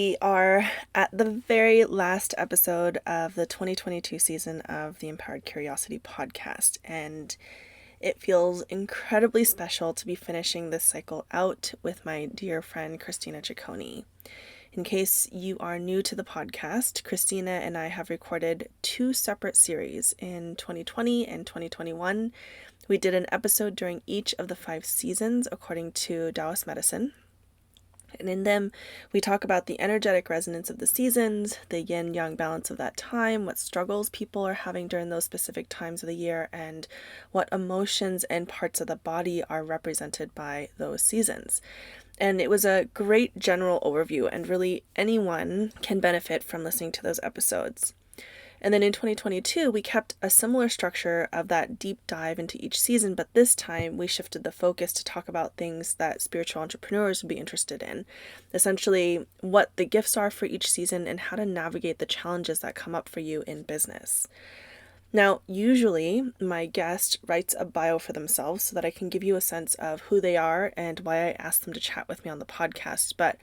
We are at the very last episode of the 2022 season of the Empowered Curiosity podcast, and it feels incredibly special to be finishing this cycle out with my dear friend Christina Ciccone. In case you are new to the podcast, Christina and I have recorded 2 separate series in 2020 and 2021. We did an episode during each of the 5 seasons according to Taoist medicine. And in them, we talk about the energetic resonance of the seasons, the yin-yang balance of that time, what struggles people are having during those specific times of the year, and what emotions and parts of the body are represented by those seasons. And it was a great general overview, and really anyone can benefit from listening to those episodes. And then in 2022, we kept a similar structure of that deep dive into each season, but this time we shifted the focus to talk about things that spiritual entrepreneurs would be interested in. Essentially, what the gifts are for each season and how to navigate the challenges that come up for you in business. Now, usually my guest writes a bio for themselves so that I can give you a sense of who they are and why I asked them to chat with me on the podcast, but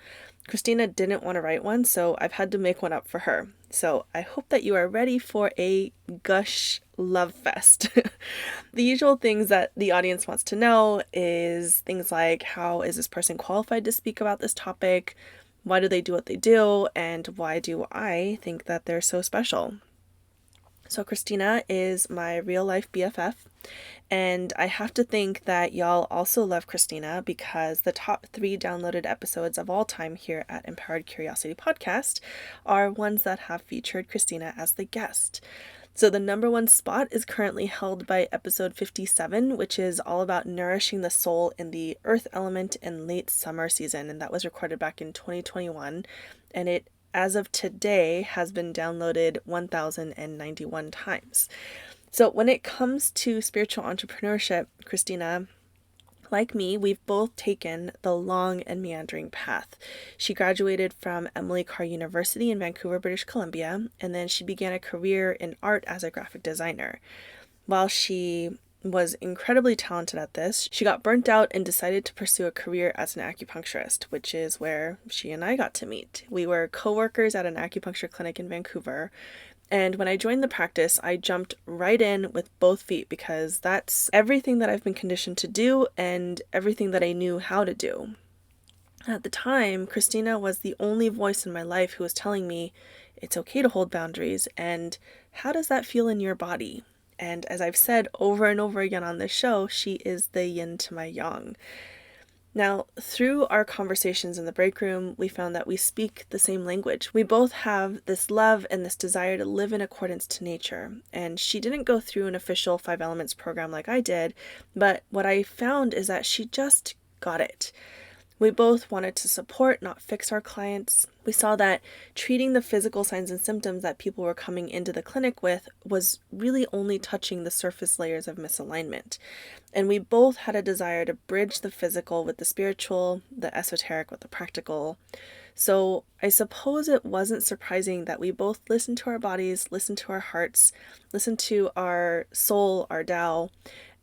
Christina didn't want to write one, so I've had to make one up for her. So I hope that you are ready for a gush love fest. The usual things that the audience wants to know is things like, how is this person qualified to speak about this topic? Why do they do what they do? And why do I think that they're so special? So Christina is my real life BFF, and I have to think that y'all also love Christina because the top 3 downloaded episodes of all time here at Empowered Curiosity Podcast are ones that have featured Christina as the guest. So the number 1 spot is currently held by episode 57, which is all about nourishing the soul in the earth element in late summer season, and that was recorded back in 2021, and it as of today, has been downloaded 1,091 times. So when it comes to spiritual entrepreneurship, Christina, like me, we've both taken the long and meandering path. She graduated from Emily Carr University in Vancouver, British Columbia, and then she began a career in art as a graphic designer. While she was incredibly talented at this, she got burnt out and decided to pursue a career as an acupuncturist, which is where she and I got to meet. We were co-workers at an acupuncture clinic in Vancouver, and when I joined the practice, I jumped right in with both feet because that's everything that I've been conditioned to do and everything that I knew how to do. At the time, Christina was the only voice in my life who was telling me it's okay to hold boundaries, and how does that feel in your body? And as I've said over and over again on this show, she is the yin to my yang. Now, through our conversations in the break room, we found that we speak the same language. We both have this love and this desire to live in accordance to nature. And she didn't go through an official 5 Elements program like I did, but what I found is that she just got it. We both wanted to support, not fix our clients. We saw that treating the physical signs and symptoms that people were coming into the clinic with was really only touching the surface layers of misalignment. And we both had a desire to bridge the physical with the spiritual, the esoteric with the practical. So I suppose it wasn't surprising that we both listened to our bodies, listened to our hearts, listened to our soul, our Tao,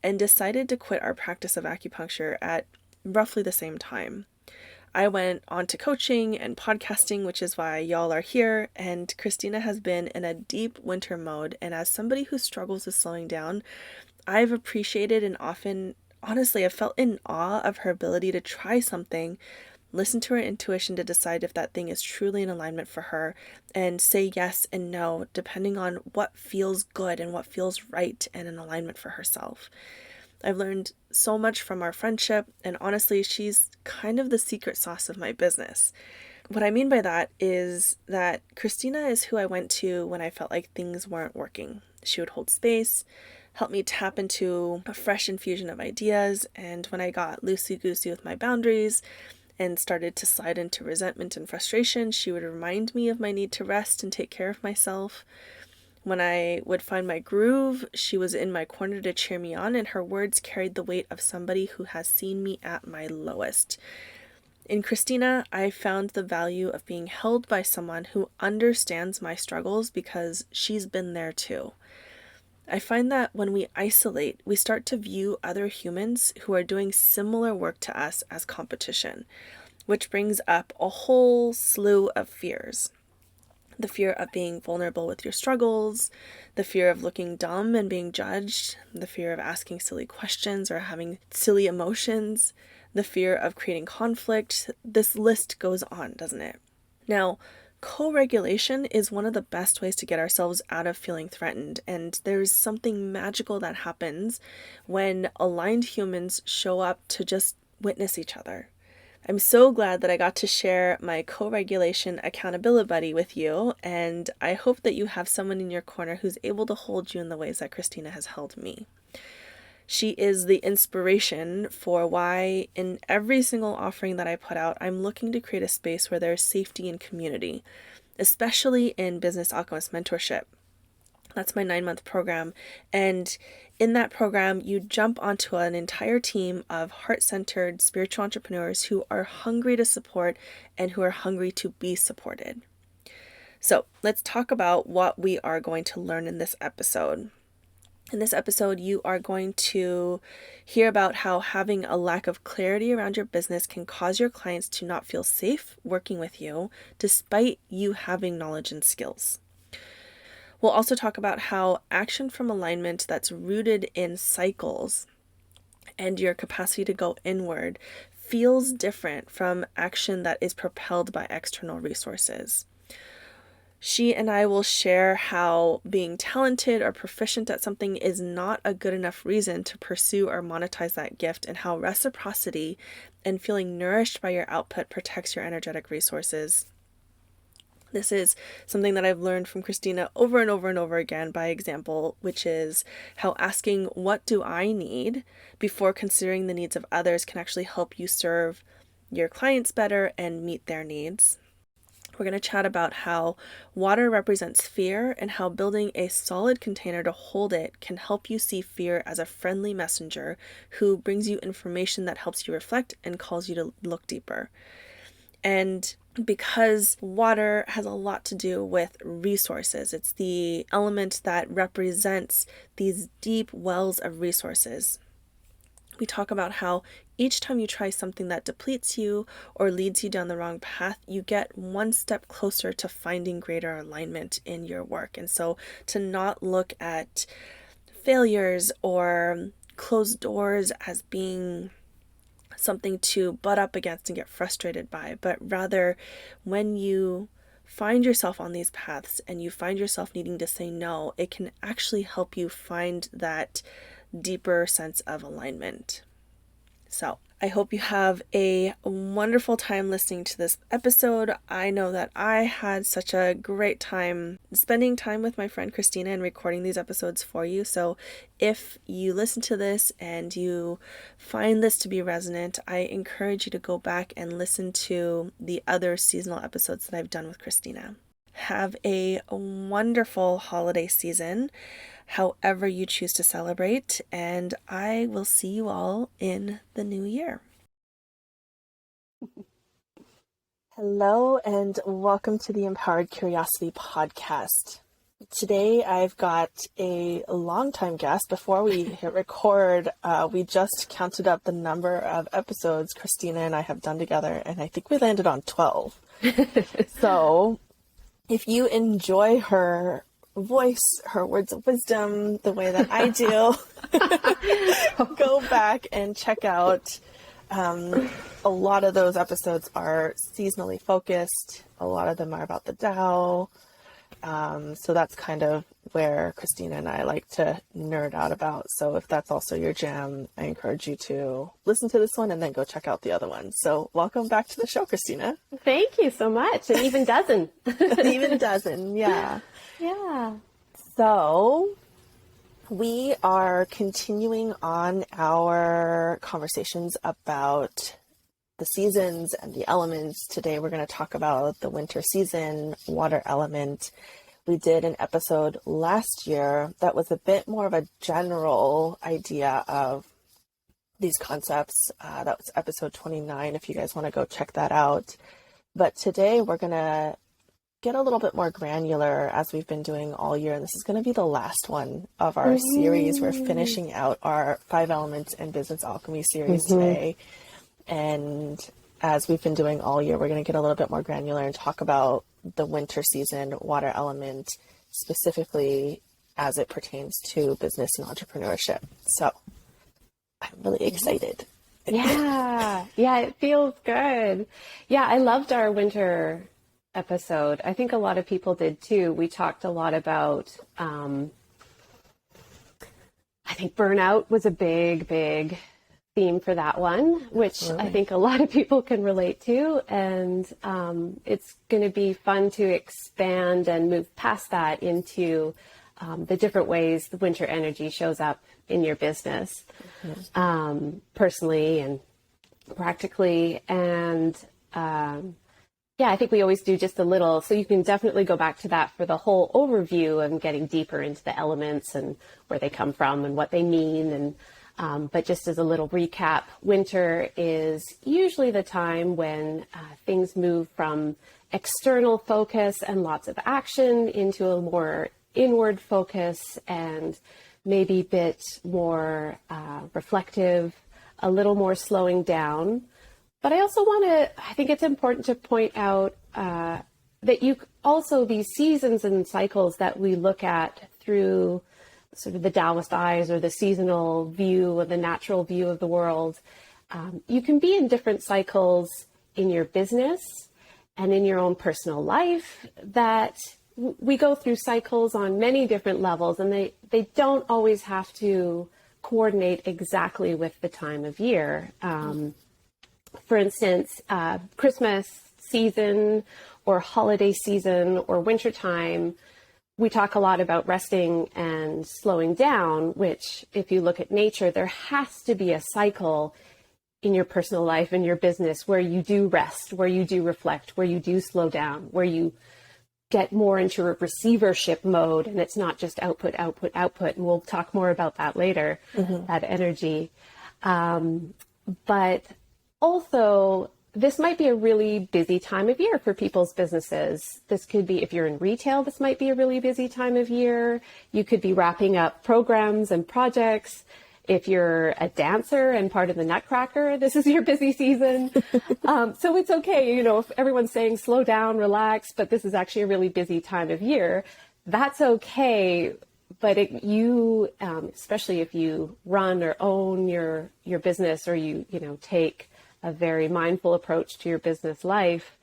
and decided to quit our practice of acupuncture at roughly the same time. I went on to coaching and podcasting, which is why y'all are here, and Christina has been in a deep winter mode, and as somebody who struggles with slowing down, I've appreciated and often, honestly, I've felt in awe of her ability to try something, listen to her intuition to decide if that thing is truly in alignment for her, and say yes and no, depending on what feels good and what feels right and in alignment for herself. I've learned so much from our friendship, and honestly, she's kind of the secret sauce of my business. What I mean by that is that Christina is who I went to when I felt like things weren't working. She would hold space, help me tap into a fresh infusion of ideas, and when I got loosey-goosey with my boundaries and started to slide into resentment and frustration, she would remind me of my need to rest and take care of myself. When I would find my groove, she was in my corner to cheer me on, and her words carried the weight of somebody who has seen me at my lowest. In Christina, I found the value of being held by someone who understands my struggles because she's been there too. I find that when we isolate, we start to view other humans who are doing similar work to us as competition. which brings up a whole slew of fears. The fear of being vulnerable with your struggles, the fear of looking dumb and being judged, the fear of asking silly questions or having silly emotions, the fear of creating conflict. This list goes on, doesn't it? Now, co-regulation is one of the best ways to get ourselves out of feeling threatened, and there's something magical that happens when aligned humans show up to just witness each other. I'm so glad that I got to share my co-regulation accountability buddy with you, and I hope that you have someone in your corner who's able to hold you in the ways that Christina has held me. She is the inspiration for why in every single offering that I put out, I'm looking to create a space where there's safety and community, especially in Business Alchemist Mentorship. That's my 9-month program. And in that program, you jump onto an entire team of heart-centered spiritual entrepreneurs who are hungry to support and who are hungry to be supported. So let's talk about what we are going to learn in this episode. In this episode, you are going to hear about how having a lack of clarity around your business can cause your clients to not feel safe working with you, despite you having knowledge and skills. We'll also talk about how action from alignment that's rooted in cycles and your capacity to go inward feels different from action that is propelled by external resources. She and I will share how being talented or proficient at something is not a good enough reason to pursue or monetize that gift, and how reciprocity and feeling nourished by your output protects your energetic resources. This is something that I've learned from Christina over and over and over again by example, which is how asking, what do I need, before considering the needs of others can actually help you serve your clients better and meet their needs. We're going to chat about how water represents fear and how building a solid container to hold it can help you see fear as a friendly messenger who brings you information that helps you reflect and calls you to look deeper. And because water has a lot to do with resources, it's the element that represents these deep wells of resources. We talk about how each time you try something that depletes you or leads you down the wrong path, you get one step closer to finding greater alignment in your work. And so to not look at failures or closed doors as being something to butt up against and get frustrated by, but rather when you find yourself on these paths and you find yourself needing to say no, it can actually help you find that deeper sense of alignment. So I hope you have a wonderful time listening to this episode. I know that I had such a great time spending time with my friend Christina and recording these episodes for you. So if you listen to this and you find this to be resonant, I encourage you to go back and listen to the other seasonal episodes that I've done with Christina. Have a wonderful holiday season, however you choose to celebrate, and I will see you all in the new year. Hello, and welcome to the Empowered Curiosity podcast. Today I've got a longtime guest. Before we hit record, we just counted up the number of episodes Christina and I have done together, and I think we landed on 12. So if you enjoy her voice, her words of wisdom, the way that I do, go back and check out. A lot of those episodes are seasonally focused. A lot of them are about the Tao. So that's kind of where Christina and I like to nerd out about. So if that's also your jam, I encourage you to listen to this one and then go check out the other ones. So welcome back to the show, Christina. Thank you so much. An even dozen. An even dozen, yeah. Yeah. So we are continuing on our conversations about the seasons and the elements. Today we're going to talk about the winter season, water element. We did an episode last year that was a bit more of a general idea of these concepts. That was episode 29, if you guys want to go check that out. But today we're going to get a little bit more granular, as we've been doing all year. And this is going to be the last one of our series. We're finishing out our 5 Elements in Business Alchemy series today. And as we've been doing all year, we're going to get a little bit more granular and talk about the winter season water element, specifically as it pertains to business and entrepreneurship. So I'm really excited. Yeah. Yeah, it feels good. Yeah, I loved our winter episode. I think a lot of people did too. We talked a lot about, I think burnout was a big theme for that one, which I Absolutely. think a lot of people can relate to. And it's going to be fun to expand and move past that into the different ways the winter energy shows up in your business, personally and practically. And yeah, I think we always do just a little, so you can definitely go back to that for the whole overview and getting deeper into the elements and where they come from and what they mean. And but just as a little recap, winter is usually the time when things move from external focus and lots of action into a more inward focus and maybe a bit more reflective, a little more slowing down. But I also I think it's important to point out that these seasons and cycles that we look at through sort of the Taoist eyes or the seasonal view or the natural view of the world, you can be in different cycles in your business and in your own personal life that we go through cycles on many different levels, and they don't always have to coordinate exactly with the time of year. For instance, Christmas season or holiday season or wintertime, we talk a lot about resting and slowing down, which if you look at nature, there has to be a cycle in your personal life and your business where you do rest, where you do reflect, where you do slow down, where you get more into a receivership mode and it's not just output, output, output. And we'll talk more about that later, that energy. But also, this might be a really busy time of year for people's businesses. This could be, if you're in retail, this might be a really busy time of year. You could be wrapping up programs and projects. If you're a dancer and part of the Nutcracker, this is your busy season. So it's okay, if everyone's saying slow down, relax, but this is actually a really busy time of year, that's okay. But especially if you run or own your business, or you take a very mindful approach to your business life,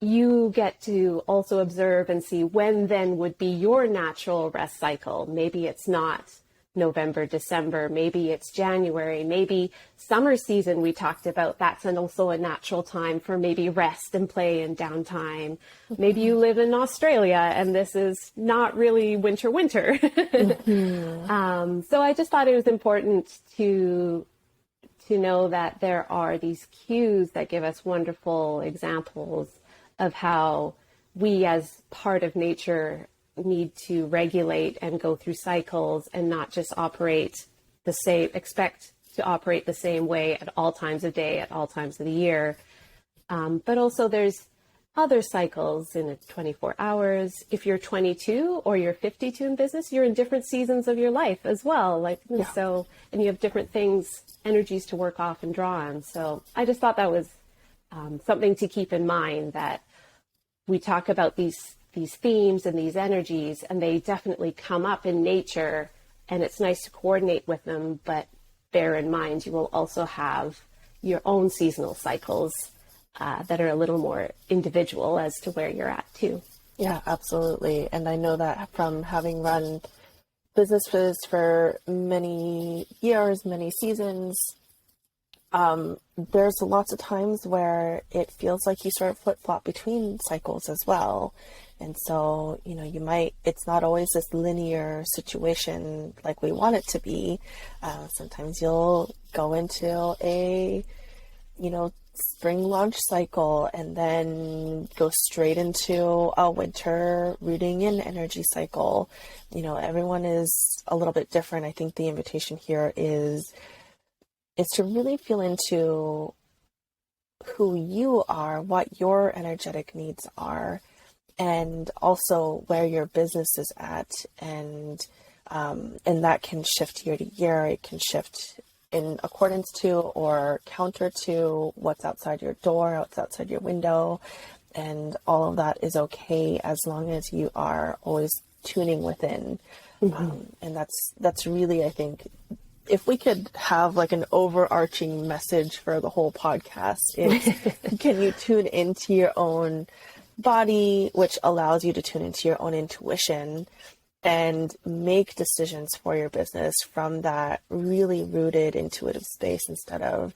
you get to also observe and see when then would be your natural rest cycle. Maybe it's not November, December, maybe it's January, maybe summer season we talked about, that's also a natural time for maybe rest and play and downtime. Maybe you live in Australia and this is not really winter. So I just thought it was important to know that there are these cues that give us wonderful examples of how we as part of nature need to regulate and go through cycles and not just expect to operate the same way at all times of day, at all times of the year. But also there's other cycles in 24 hours. If you're 22 or you're 52 in business, you're in different seasons of your life as well. So, and you have different energies to work off and draw on. So I just thought that was something to keep in mind, that we talk about these themes and these energies, and they definitely come up in nature, and it's nice to coordinate with them, but bear in mind you will also have your own seasonal cycles that are a little more individual as to where you're at too. Yeah, absolutely. And I know that from having run businesses for many years, many seasons, there's lots of times where it feels like you sort of flip-flop between cycles as well. And so, it's not always this linear situation like we want it to be. Sometimes you'll go into a, spring launch cycle and then go straight into a winter rooting in energy cycle. Everyone is a little bit different. I think the invitation here is to really feel into who you are, what your energetic needs are, and also where your business is at. And that can shift year to year. It can shift in accordance to or counter to what's outside your door, what's outside your window. And all of that is okay as long as you are always tuning within. And that's really, I think, if we could have like an overarching message for the whole podcast, it's can you tune into your own body, which allows you to tune into your own intuition and make decisions for your business from that really rooted intuitive space instead of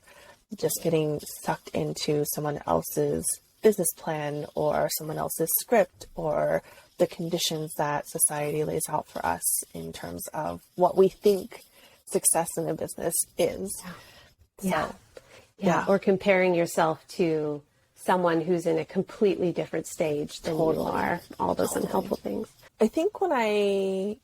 just getting sucked into someone else's business plan or someone else's script or the conditions that society lays out for us in terms of what we think success in a business is. Yeah. So, Yeah. Or comparing yourself to someone who's in a completely different stage than you are. All those unhelpful things. I think when I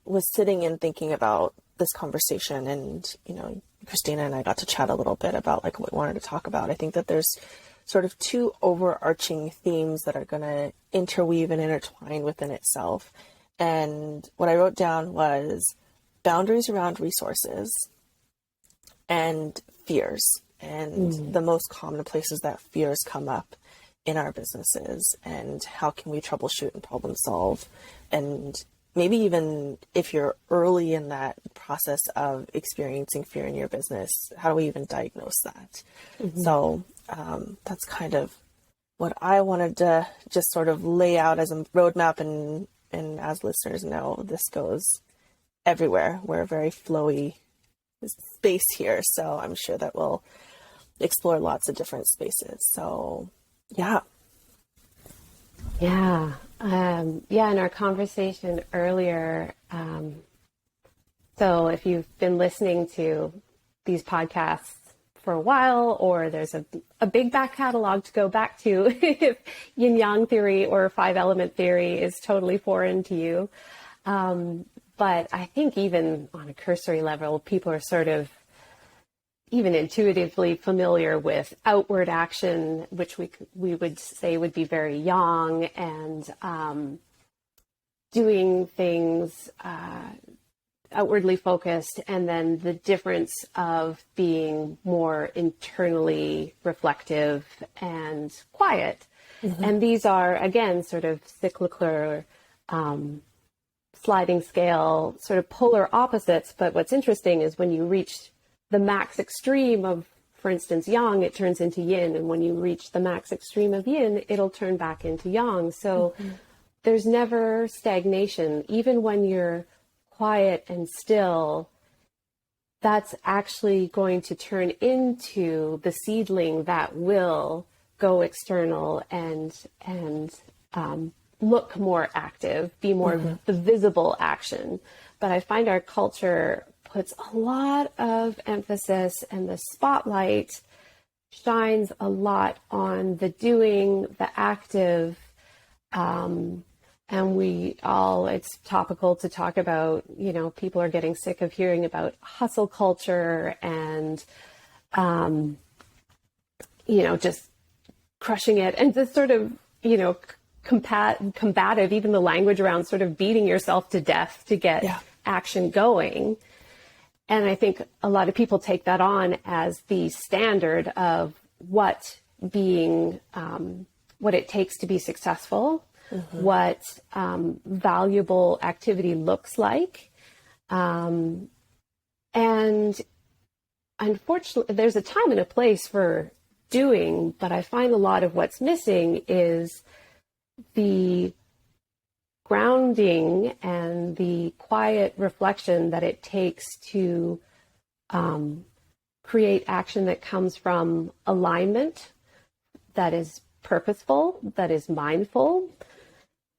was sitting and thinking about this conversation and, you know, Christina and I got to chat a little bit about like what we wanted to talk about, I think that there's sort of two overarching themes that are going to interweave and intertwine within itself. And what I wrote down was boundaries around resources and fears, and the most common places that fears come up in our businesses, and how can we troubleshoot and problem solve. And maybe even if you're early in that process of experiencing fear in your business, how do we even diagnose that? So that's kind of what I wanted to just sort of lay out as a roadmap. And as listeners know, this goes everywhere. We're a very flowy space here, so I'm sure that we'll explore lots of different spaces. So yeah. In our conversation earlier, so if you've been listening to these podcasts for a while, or there's a big back catalog to go back to if yin yang theory or 5-element theory is totally foreign to you. But I think even on a cursory level, people are sort of even intuitively familiar with outward action, which we would say would be very yang, and doing things outwardly focused, and then the difference of being more internally reflective and quiet. And these are, again, sort of cyclical, sliding scale, sort of polar opposites. But what's interesting is when you reach the max extreme of, for instance, yang, it turns into yin. And when you reach the max extreme of yin, it'll turn back into yang. So there's never stagnation. Even when you're quiet and still, that's actually going to turn into the seedling that will go external and look more active, be more the visible action. But I find our culture puts a lot of emphasis, and the spotlight shines a lot on the doing, the active, and it's topical to talk about, people are getting sick of hearing about hustle culture and, just crushing it, and this sort of, combative, even the language around sort of beating yourself to death to get action going. And I think a lot of people take that on as the standard of what it takes to be successful, what valuable activity looks like. And unfortunately, there's a time and a place for doing, but I find a lot of what's missing is the grounding and the quiet reflection that it takes to create action that comes from alignment, that is purposeful, that is mindful,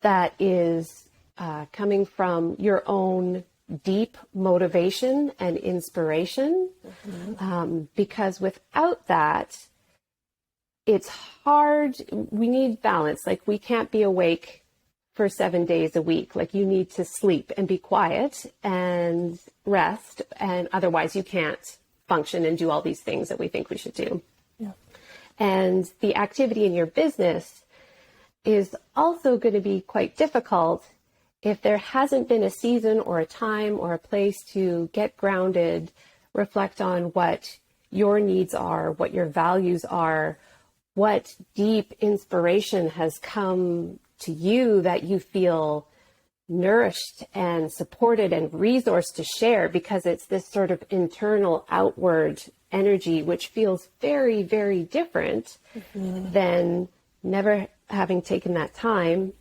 that is coming from your own deep motivation and inspiration. Because without that, it's hard. We need balance. Like, we can't be awake for 7 days a week. Like, you need to sleep and be quiet and rest, and otherwise you can't function and do all these things that we think we should do. And the activity in your business is also going to be quite difficult if there hasn't been a season or a time or a place to get grounded, reflect on what your needs are, what your values are, what deep inspiration has come to you that you feel nourished and supported and resourced to share, because it's this sort of internal outward energy, which feels very, very different than never having taken that time,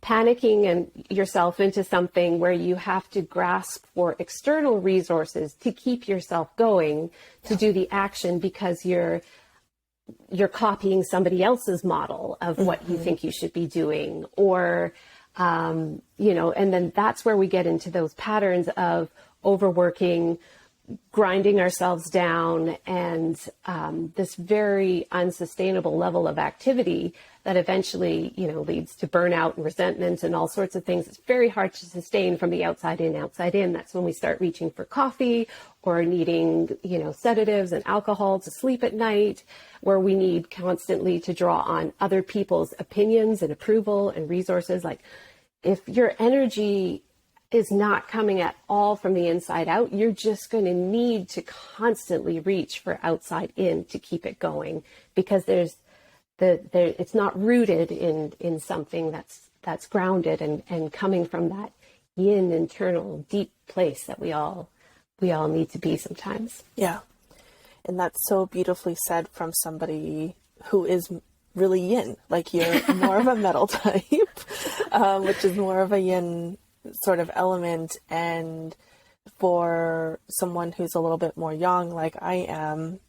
panicking and yourself into something where you have to grasp for external resources to keep yourself going, to do the action because you're copying somebody else's model of what you think you should be doing, or and then that's where we get into those patterns of overworking, grinding ourselves down, and this very unsustainable level of activity that eventually, leads to burnout and resentment and all sorts of things. It's very hard to sustain from the outside in, outside in. That's when we start reaching for coffee or needing, sedatives and alcohol to sleep at night, where we need constantly to draw on other people's opinions and approval and resources. Like, if your energy is not coming at all from the inside out, you're just going to need to constantly reach for outside in to keep it going, because it's not rooted in something that's grounded and coming from that yin internal deep place that we all need to be sometimes. Yeah. And that's so beautifully said from somebody who is really yin. Like, you're more of a metal type, which is more of a yin sort of element. And for someone who's a little bit more yang, like I am,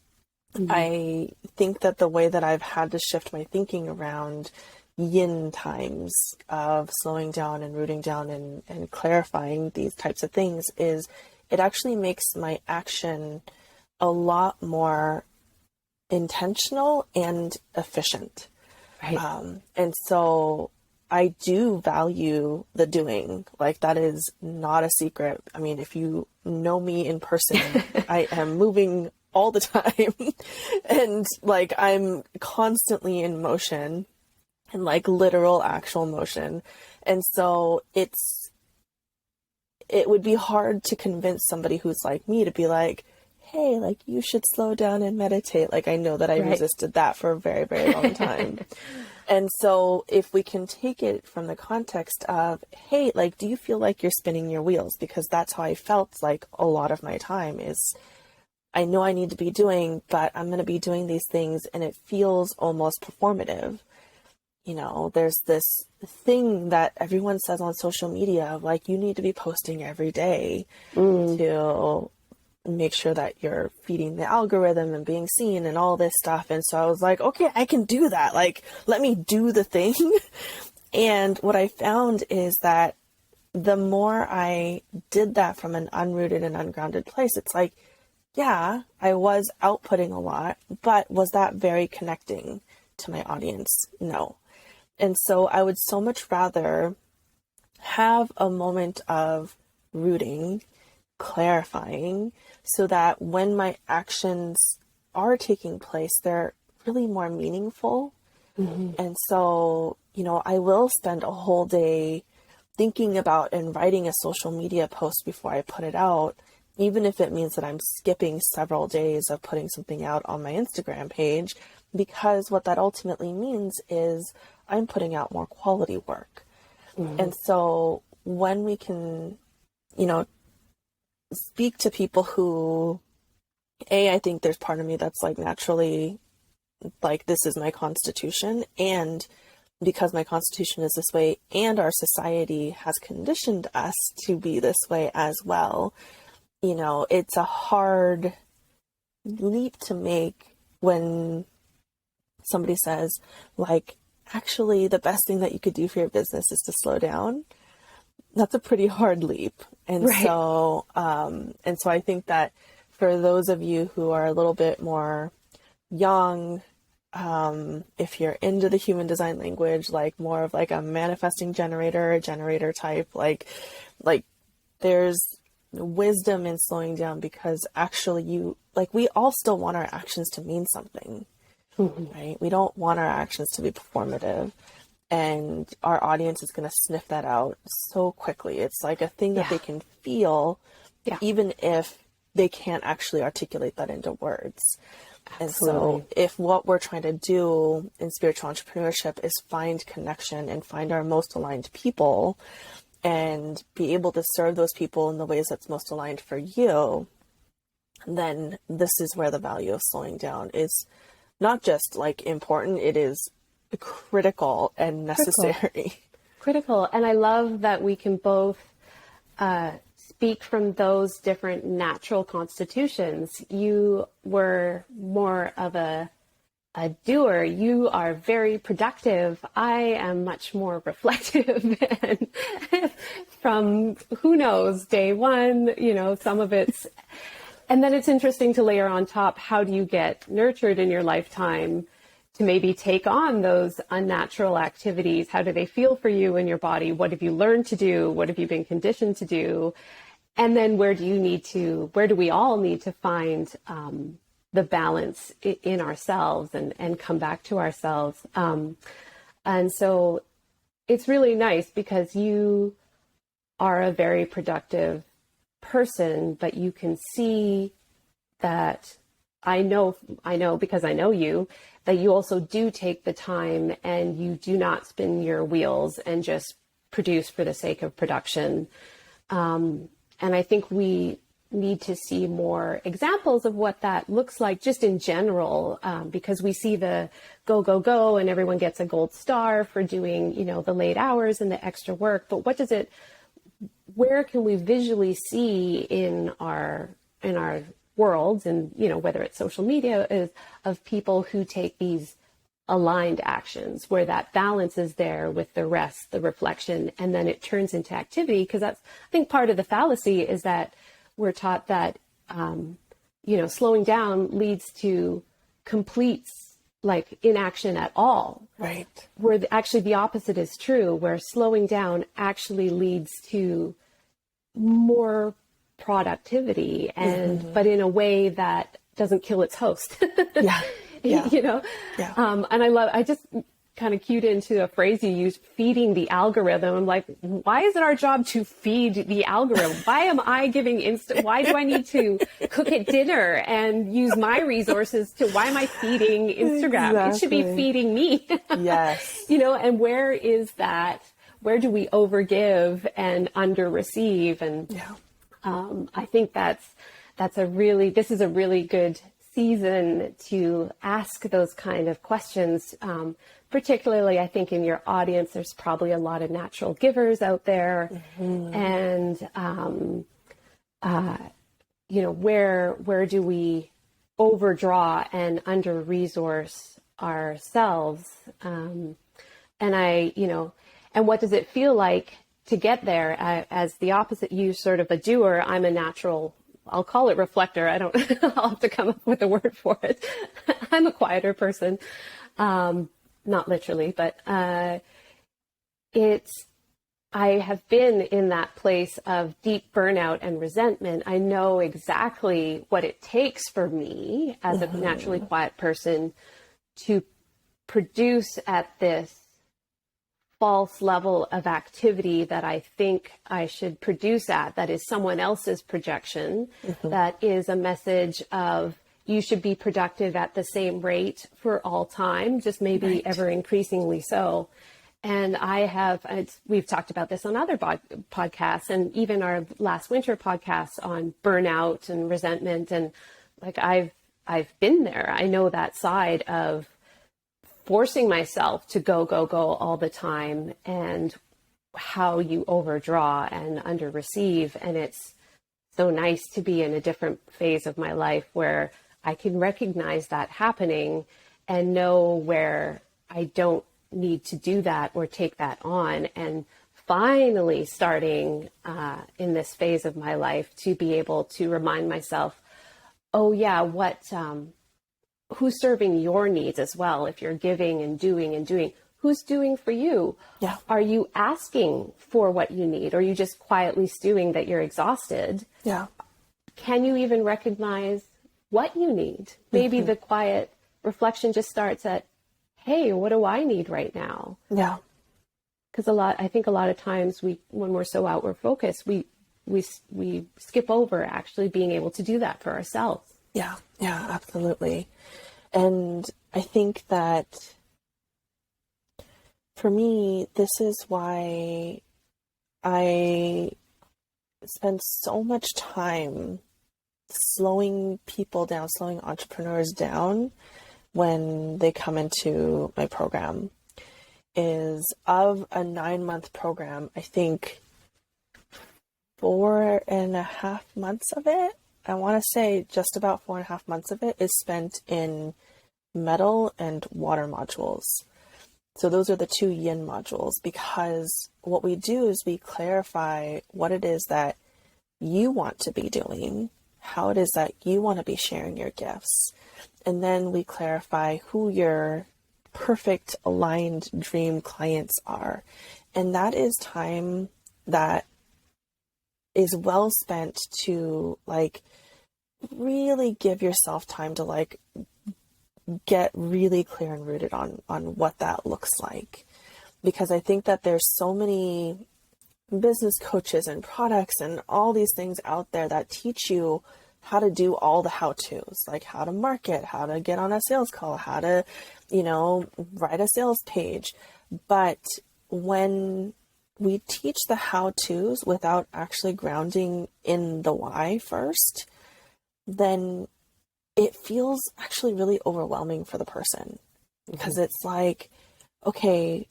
I think that the way that I've had to shift my thinking around yin times of slowing down and rooting down and clarifying these types of things is it actually makes my action a lot more intentional and efficient. Right. And so I do value the doing. Like, that is not a secret. I mean, if you know me in person, I am moving all the time and like I'm constantly in motion, and like literal actual motion. And so it would be hard to convince somebody who's like me to be like, hey, like, you should slow down and meditate. Like, I know that I resisted that for a very, very long time. And so if we can take it from the context of, hey, like, do you feel like you're spinning your wheels? Because that's how I felt like a lot of my time is, I know I need to be doing, but I'm going to be doing these things and it feels almost performative. There's this thing that everyone says on social media of like, you need to be posting every day to make sure that you're feeding the algorithm and being seen and all this stuff. And so I was like, okay, I can do that. Like, let me do the thing. And what I found is that the more I did that from an unrooted and ungrounded place, it's like, yeah, I was outputting a lot, but was that very connecting to my audience? No. And so I would so much rather have a moment of rooting, clarifying, so that when my actions are taking place, they're really more meaningful. And so, I will spend a whole day thinking about and writing a social media post before I put it out, even if it means that I'm skipping several days of putting something out on my Instagram page, because what that ultimately means is I'm putting out more quality work. And so when we can, speak to people who, I think there's part of me that's like naturally like, this is my constitution, and because my constitution is this way and our society has conditioned us to be this way as well, it's a hard leap to make when somebody says, like, actually the best thing that you could do for your business is to slow down. That's a pretty hard leap. And so I think that for those of you who are a little bit more young, if you're into the human design language, like more of like a manifesting generator, a generator type, like there's wisdom in slowing down, because actually we all still want our actions to mean something, right? We don't want our actions to be performative, and our audience is going to sniff that out so quickly. It's like a thing that they can feel, even if they can't actually articulate that into words. And Absolutely. so if what we're trying to do in spiritual entrepreneurship is find connection and find our most aligned people and be able to serve those people in the ways that's most aligned for you, then this is where the value of slowing down is not just like important, it is critical and necessary. Critical. And I love that we can both speak from those different natural constitutions. You were more of a doer. You are very productive. I am much more reflective and from who knows, day one, some of it's, and then it's interesting to layer on top, how do you get nurtured in your lifetime to maybe take on those unnatural activities? How do they feel for you in your body? What have you learned to do? What have you been conditioned to do? And then where do we all need to find the balance in ourselves and come back to ourselves? And so it's really nice because you are a very productive person, but you can see that I know because I know you, that you also do take the time and you do not spin your wheels and just produce for the sake of production. And I think we need to see more examples of what that looks like just in general, because we see the go, go, go, and everyone gets a gold star for doing, the late hours and the extra work. But where can we visually see in our worlds, and whether it's social media, is of people who take these aligned actions where that balance is there with the rest, the reflection, and then it turns into activity? Because that's, I think, part of the fallacy is that we're taught that slowing down leads to complete inaction at all. Right. Where actually the opposite is true, where slowing down actually leads to more productivity, and but in a way that doesn't kill its host. Yeah. Yeah. And I just kind of cued into a phrase you used, feeding the algorithm. I'm like, why is it our job to feed the algorithm? Why am I giving why do I need to cook at dinner and use my resources why am I feeding Instagram? Exactly. It should be feeding me. Yes. And where is that? Where do we overgive and under receive? And I think this is a really good season to ask those kind of questions. Particularly, I think in your audience, there's probably a lot of natural givers out there. And, where do we overdraw and under-resource ourselves? And what does it feel like to get there? As the opposite, you sort of a doer, I'm a natural, I'll call it reflector. I'll have to come up with a word for it. I'm a quieter person. Not literally, but I have been in that place of deep burnout and resentment. I know exactly what it takes for me as a naturally quiet person to produce at this false level of activity that I think I should produce at, that is someone else's projection, that is a message of, you should be productive at the same rate for all time, just maybe ever increasingly so. And we've talked about this on other podcasts, and even our last winter podcasts on burnout and resentment. And I've been there. I know that side of forcing myself to go, go, go all the time, and how you overdraw and under receive. And it's so nice to be in a different phase of my life where I can recognize that happening and know where I don't need to do that or take that on. And finally starting in this phase of my life to be able to remind myself, oh yeah, who's serving your needs as well? If you're giving and doing, who's doing for you? Yeah. Are you asking for what you need? Or are you just quietly stewing that you're exhausted? Yeah. Can you even recognize what you need? Maybe the quiet reflection just starts at, hey, what do I need right now? Yeah. Because I think a lot of times when we're so outward focused, we we skip over actually being able to do that for ourselves. Yeah, yeah, absolutely. And I think that for me, this is why I spend so much time slowing people down, slowing entrepreneurs down when they come into my program. Is of a 9-month program, I think 4.5 months of it, I want to say just about 4.5 months of it, is spent in metal and water modules. So those are the 2 yin modules, because what we do is we clarify what it is that you want to be doing, how it is that you want to be sharing your gifts. And then we clarify who your perfect aligned dream clients are. And that is time that is well spent to like really give yourself time to like get really clear and rooted on what that looks like. Because I think that there's so many business coaches and products and all these things out there that teach you how to do all the how-tos, like how to market, how to get on a sales call, how to, write a sales page. But when we teach the how-tos without actually grounding in the why first, then it feels actually really overwhelming for the person, because it's like, okay,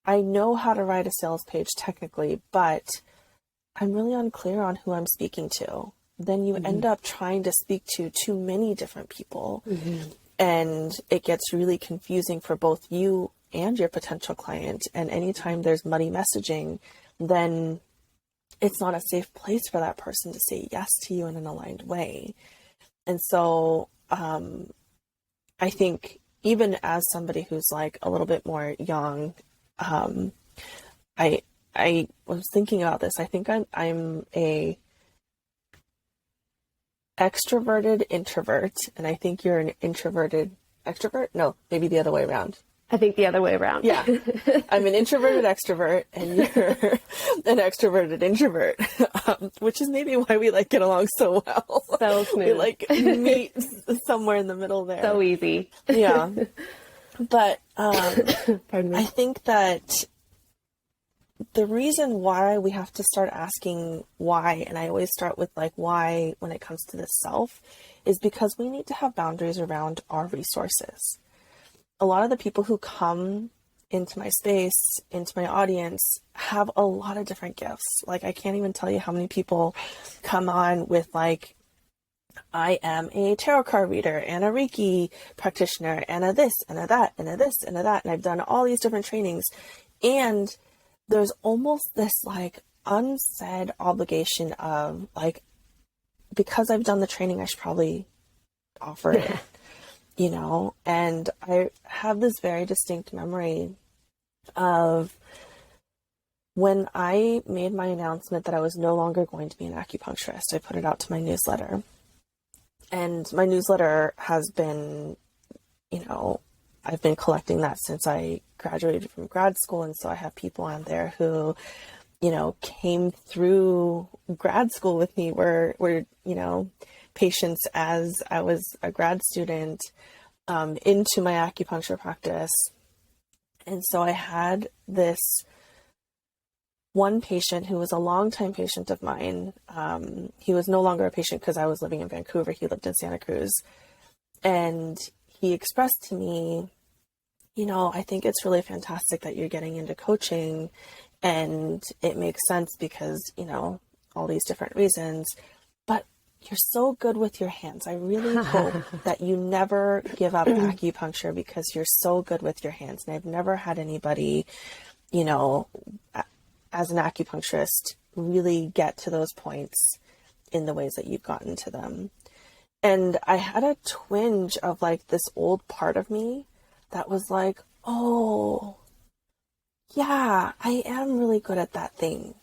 I know how to write a sales page technically, but I'm really unclear on who I'm speaking to. Then you end up trying to speak to too many different people, and it gets really confusing for both you and your potential client. And anytime there's muddy messaging, then it's not a safe place for that person to say yes to you in an aligned way. And so I think even as somebody who's like a little bit more young, I was thinking about this. I think I'm a extroverted introvert, and I think you're an introverted extrovert. No, maybe the other way around. I think the other way around. Yeah. I'm an introverted extrovert, and you're an extroverted introvert, which is maybe why we like get along so well. So smooth. We like meet somewhere in the middle there. So easy. Yeah. But Pardon me. I think that the reason why we have to start asking why, and I always start with like why when it comes to the self, is because we need to have boundaries around our resources. A lot of the people who come into my space, into my audience, have a lot of different gifts. Like, I can't even tell you how many people come on with like, I am a tarot card reader and a Reiki practitioner and a this and a that and a this and a that. And I've done all these different trainings. And there's almost this like unsaid obligation of like, because I've done the training, I should probably offer it, and I have this very distinct memory of when I made my announcement that I was no longer going to be an acupuncturist. I put it out to my newsletter, and my newsletter has been, I've been collecting that since I graduated from grad school. And so I have people on there who, came through grad school with me, were patients as I was a grad student into my acupuncture practice. And so I had this one patient who was a longtime patient of mine. He was no longer a patient because I was living in Vancouver. He lived in Santa Cruz. And he expressed to me, I think it's really fantastic that you're getting into coaching, and it makes sense because, all these different reasons, but you're so good with your hands. I really hope that you never give up acupuncture because you're so good with your hands. And I've never had anybody, as an acupuncturist, really get to those points in the ways that you've gotten to them. And I had a twinge of like this old part of me that was like, oh, yeah, I am really good at that thing,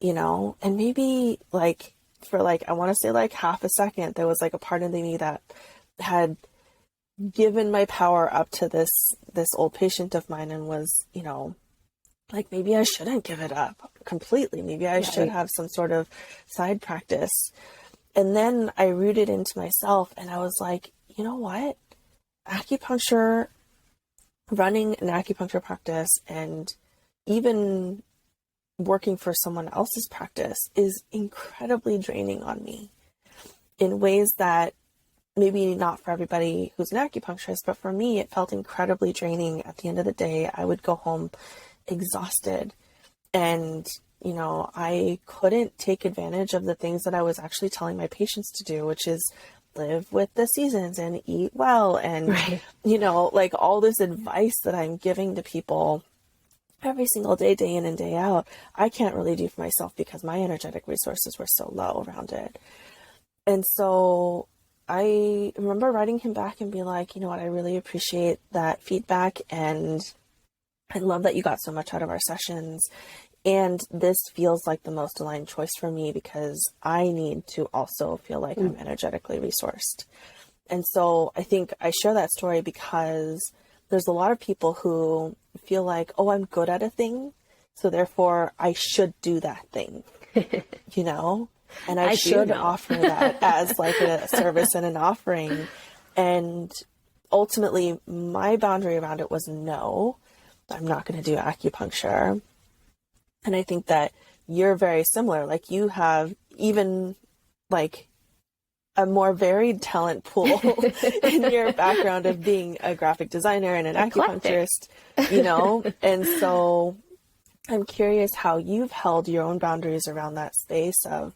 and maybe like for like, I want to say like half a second, there was like a part of me that had given my power up to this old patient of mine and was, like, maybe I shouldn't give it up. completely. Maybe I should Right. have some sort of side practice. And then I rooted into myself and I was like, you know what? Acupuncture, running an acupuncture practice and even working for someone else's practice is incredibly draining on me in ways that maybe not for everybody who's an acupuncturist, but for me, it felt incredibly draining. At the end of the day, I would go home exhausted and, you know, I couldn't take advantage of the things that I was actually telling my patients to do, which is live with the seasons and eat well. And, Right. you know, like all this advice that I'm giving to people every single day, day in and day out, I can't really do for myself because my energetic resources were so low around it. And so I remember writing him back and be like, you know what, I really appreciate that feedback and I love that you got so much out of our sessions. And this feels like the most aligned choice for me because I need to also feel like I'm energetically resourced. And so I think I share that story because there's a lot of people who feel like, oh, I'm good at a thing, so therefore I should do that thing, you know? And I I do should know. offer that as like a service and an offering. And ultimately, my boundary around it was no, I'm not going to do acupuncture. And I think that you're very similar. Like you have even like a more varied talent pool in your background of being a graphic designer and an Eclectic. acupuncturist, you know? And so I'm curious how you've held your own boundaries around that space of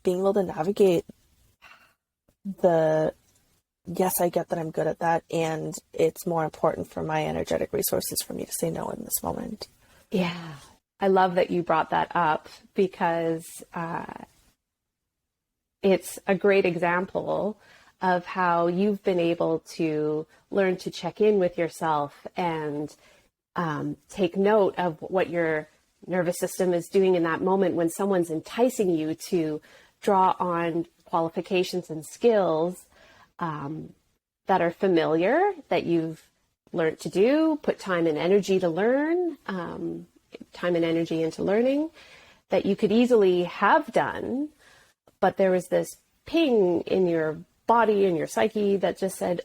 being able to navigate the, yes, I get that I'm good at that. And it's more important for my energetic resources for me to say no in this moment. Yeah. I love that you brought that up because it's a great example of how you've been able to learn to check in with yourself and take note of what your nervous system is doing in that moment when someone's enticing you to draw on qualifications and skills that are familiar, that you've learned to do, put time and energy to learn, time and energy into learning, that you could easily have done, but there was this ping in your body and your psyche that just said,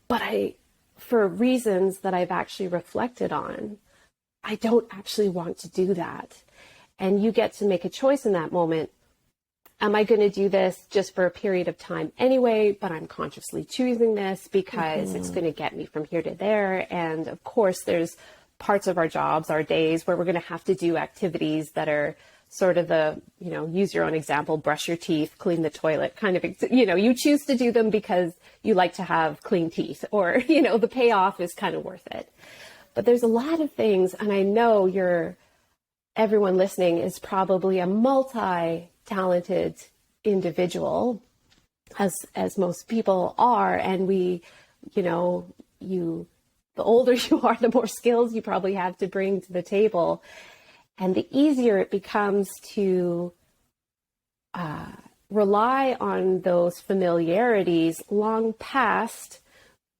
but for reasons that I've actually reflected on, I don't actually want to do that. And you get to make a choice in that moment. Am I going to do this just for a period of time anyway, but I'm consciously choosing this because it's going to get me from here to there. And of course, there's parts of our jobs, our days where we're going to have to do activities that are sort of the, you know, use your own example, brush your teeth, clean the toilet kind of, you know, you choose to do them because you like to have clean teeth or, you know, the payoff is kind of worth it. But there's a lot of things, and I know everyone listening is probably a multi-talented individual, as most people are, and we, you know, the older you are, the more skills you probably have to bring to the table, and the easier it becomes to rely on those familiarities long past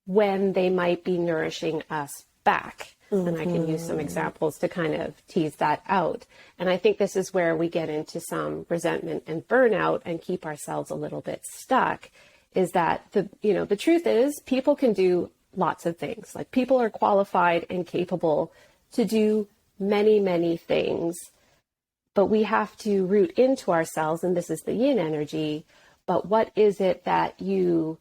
when they might be nourishing us back. And I can use some examples to kind of tease that out. And I think this is where we get into some resentment and burnout and keep ourselves a little bit stuck, is that the truth is people can do lots of things. Like people are qualified and capable to do many, many things, but we have to root into ourselves. And this is the yin energy. But what is it that you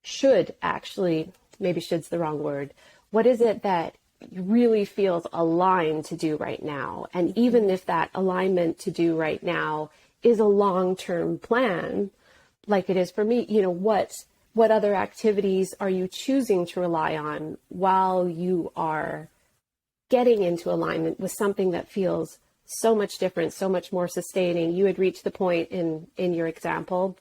should actually, maybe should's the wrong word. What is it that really feels aligned to do right now? And even if that alignment to do right now is a long-term plan, like it is for me, you know, what other activities are you choosing to rely on while you are getting into alignment with something that feels so much different, so much more sustaining? You had reached the point in your example,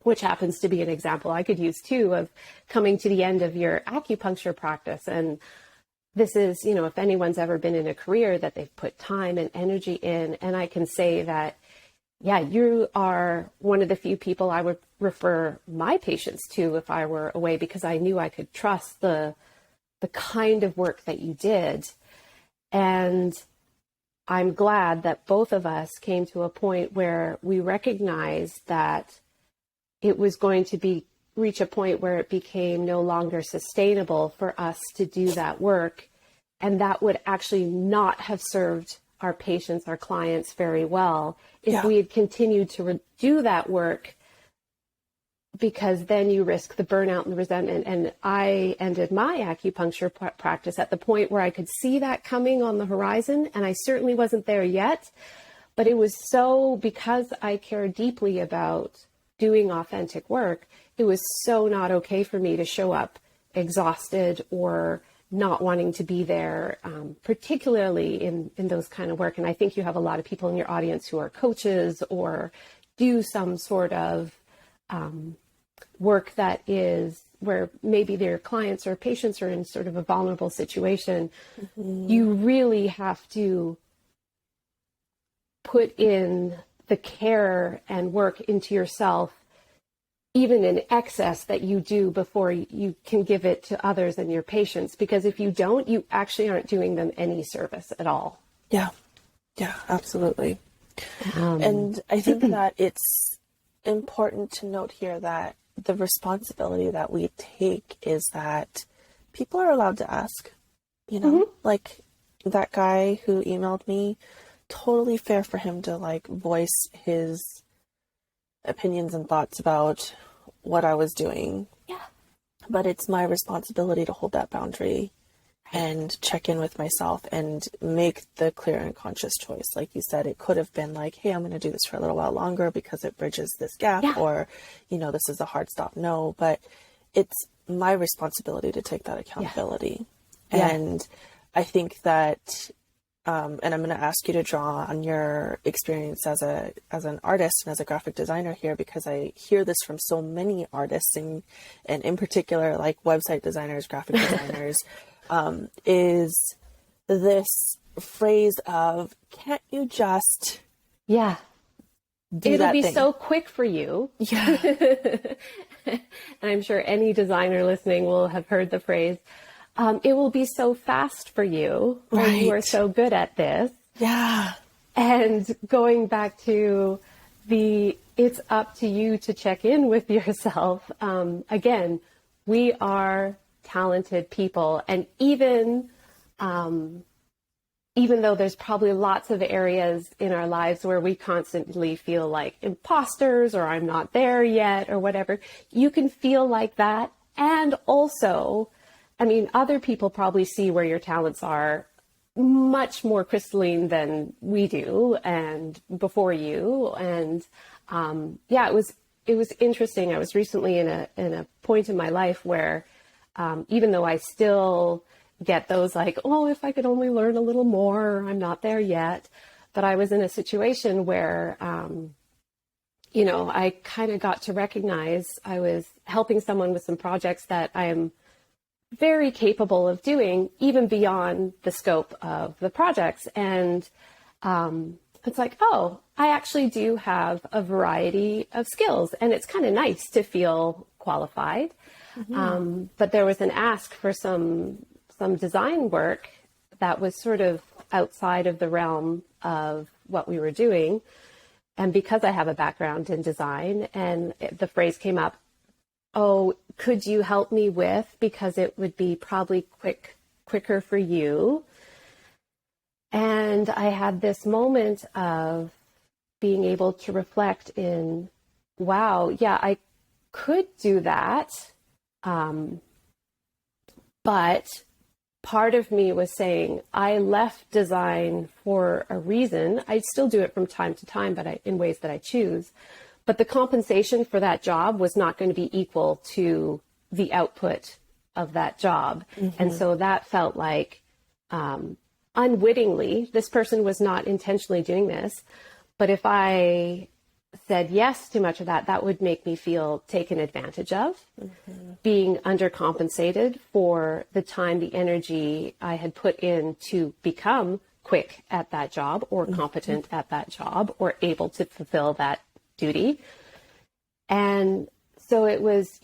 which happens to be an example I could use too, of coming to the end of your acupuncture practice. And this is, you know, if anyone's ever been in a career that they've put time and energy in, and I can say that, yeah, you are one of the few people I would refer my patients to if I were away, because I knew I could trust the kind of work that you did. And I'm glad that both of us came to a point where we recognized that it was going to reach a point where it became no longer sustainable for us to do that work. And that would actually not have served our patients, our clients very well if Yeah. we had continued to do that work, because then you risk the burnout and the resentment. And I ended my acupuncture practice at the point where I could see that coming on the horizon. And I certainly wasn't there yet, but it was so, because I care deeply about doing authentic work, it was so not okay for me to show up exhausted or not wanting to be there, particularly in those kind of work. And I think you have a lot of people in your audience who are coaches or do some sort of work that is where maybe their clients or patients are in sort of a vulnerable situation. You really have to put in the care and work into yourself, even in excess that you do before you can give it to others and your patients. Because if you don't, you actually aren't doing them any service at all. Yeah. Yeah, absolutely. And I think that it's important to note here that the responsibility that we take is that people are allowed to ask, like that guy who emailed me, totally fair for him to like voice his opinions and thoughts about what I was doing. Yeah. But it's my responsibility to hold that boundary and check in with myself and make the clear and conscious choice. Like you said, it could have been like, hey, I'm going to do this for a little while longer because it bridges this gap, or, this is a hard stop. No, but it's my responsibility to take that accountability. Yeah. And I think that, and I'm going to ask you to draw on your experience as an artist and as a graphic designer here, because I hear this from so many artists and in particular, like website designers, graphic designers, is this phrase of, can't you just do It'll that be thing? so quick for you. Yeah. And I'm sure any designer listening will have heard the phrase, it will be so fast for you, or you are Right. so good at this. Yeah. And going back to it's up to you to check in with yourself. Again, we are talented people. And even though there's probably lots of areas in our lives where we constantly feel like imposters, or I'm not there yet, or whatever, you can feel like that. And also, I mean, other people probably see where your talents are much more crystalline than we do, and before you. And it was interesting. I was recently in a point in my life where even though I still get those like, oh, if I could only learn a little more, I'm not there yet. But I was in a situation where, I kind of got to recognize I was helping someone with some projects that I am very capable of doing, even beyond the scope of the projects. And it's like, oh, I actually do have a variety of skills, and it's kind of nice to feel qualified. But there was an ask for some design work that was sort of outside of the realm of what we were doing. And because I have a background in design, and the phrase came up, oh, could you help me with, because it would be probably quicker for you. And I had this moment of being able to reflect in, wow, yeah, I could do that. But part of me was saying, I left design for a reason. I still do it from time to time, but in ways that I choose. But the compensation for that job was not going to be equal to the output of that job. And so that felt like, unwittingly, this person was not intentionally doing this. But if I said yes to much of that, that would make me feel taken advantage of, being undercompensated for the time, the energy I had put in to become quick at that job, or competent at that job, or able to fulfill that duty. And so it was,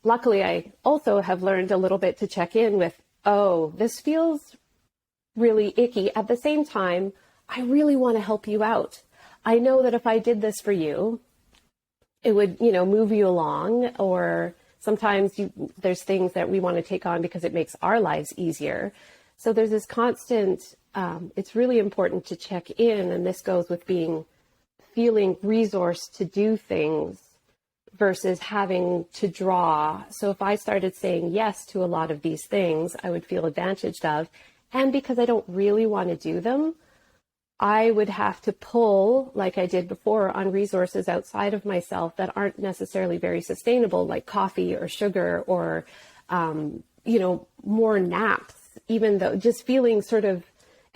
luckily I also have learned a little bit to check in with, oh, this feels really icky. At the same time, I really want to help you out. I know that if I did this for you, it would, move you along, or sometimes there's things that we want to take on because it makes our lives easier. So there's this constant, it's really important to check in. And this goes with feeling resourced to do things versus having to draw. So if I started saying yes to a lot of these things, I would feel advantaged of. And because I don't really want to do them, I would have to pull, like I did before, on resources outside of myself that aren't necessarily very sustainable, like coffee or sugar or, more naps, even though just feeling sort of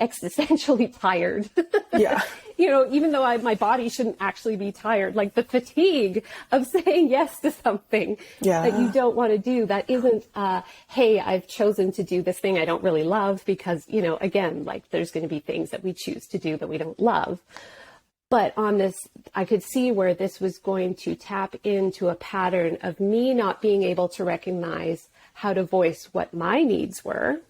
existentially tired. Yeah. Even though my body shouldn't actually be tired, like the fatigue of saying yes to something that you don't want to do, that isn't, hey, I've chosen to do this thing I don't really love, because, again, like there's going to be things that we choose to do that we don't love. But on this, I could see where this was going to tap into a pattern of me not being able to recognize how to voice what my needs were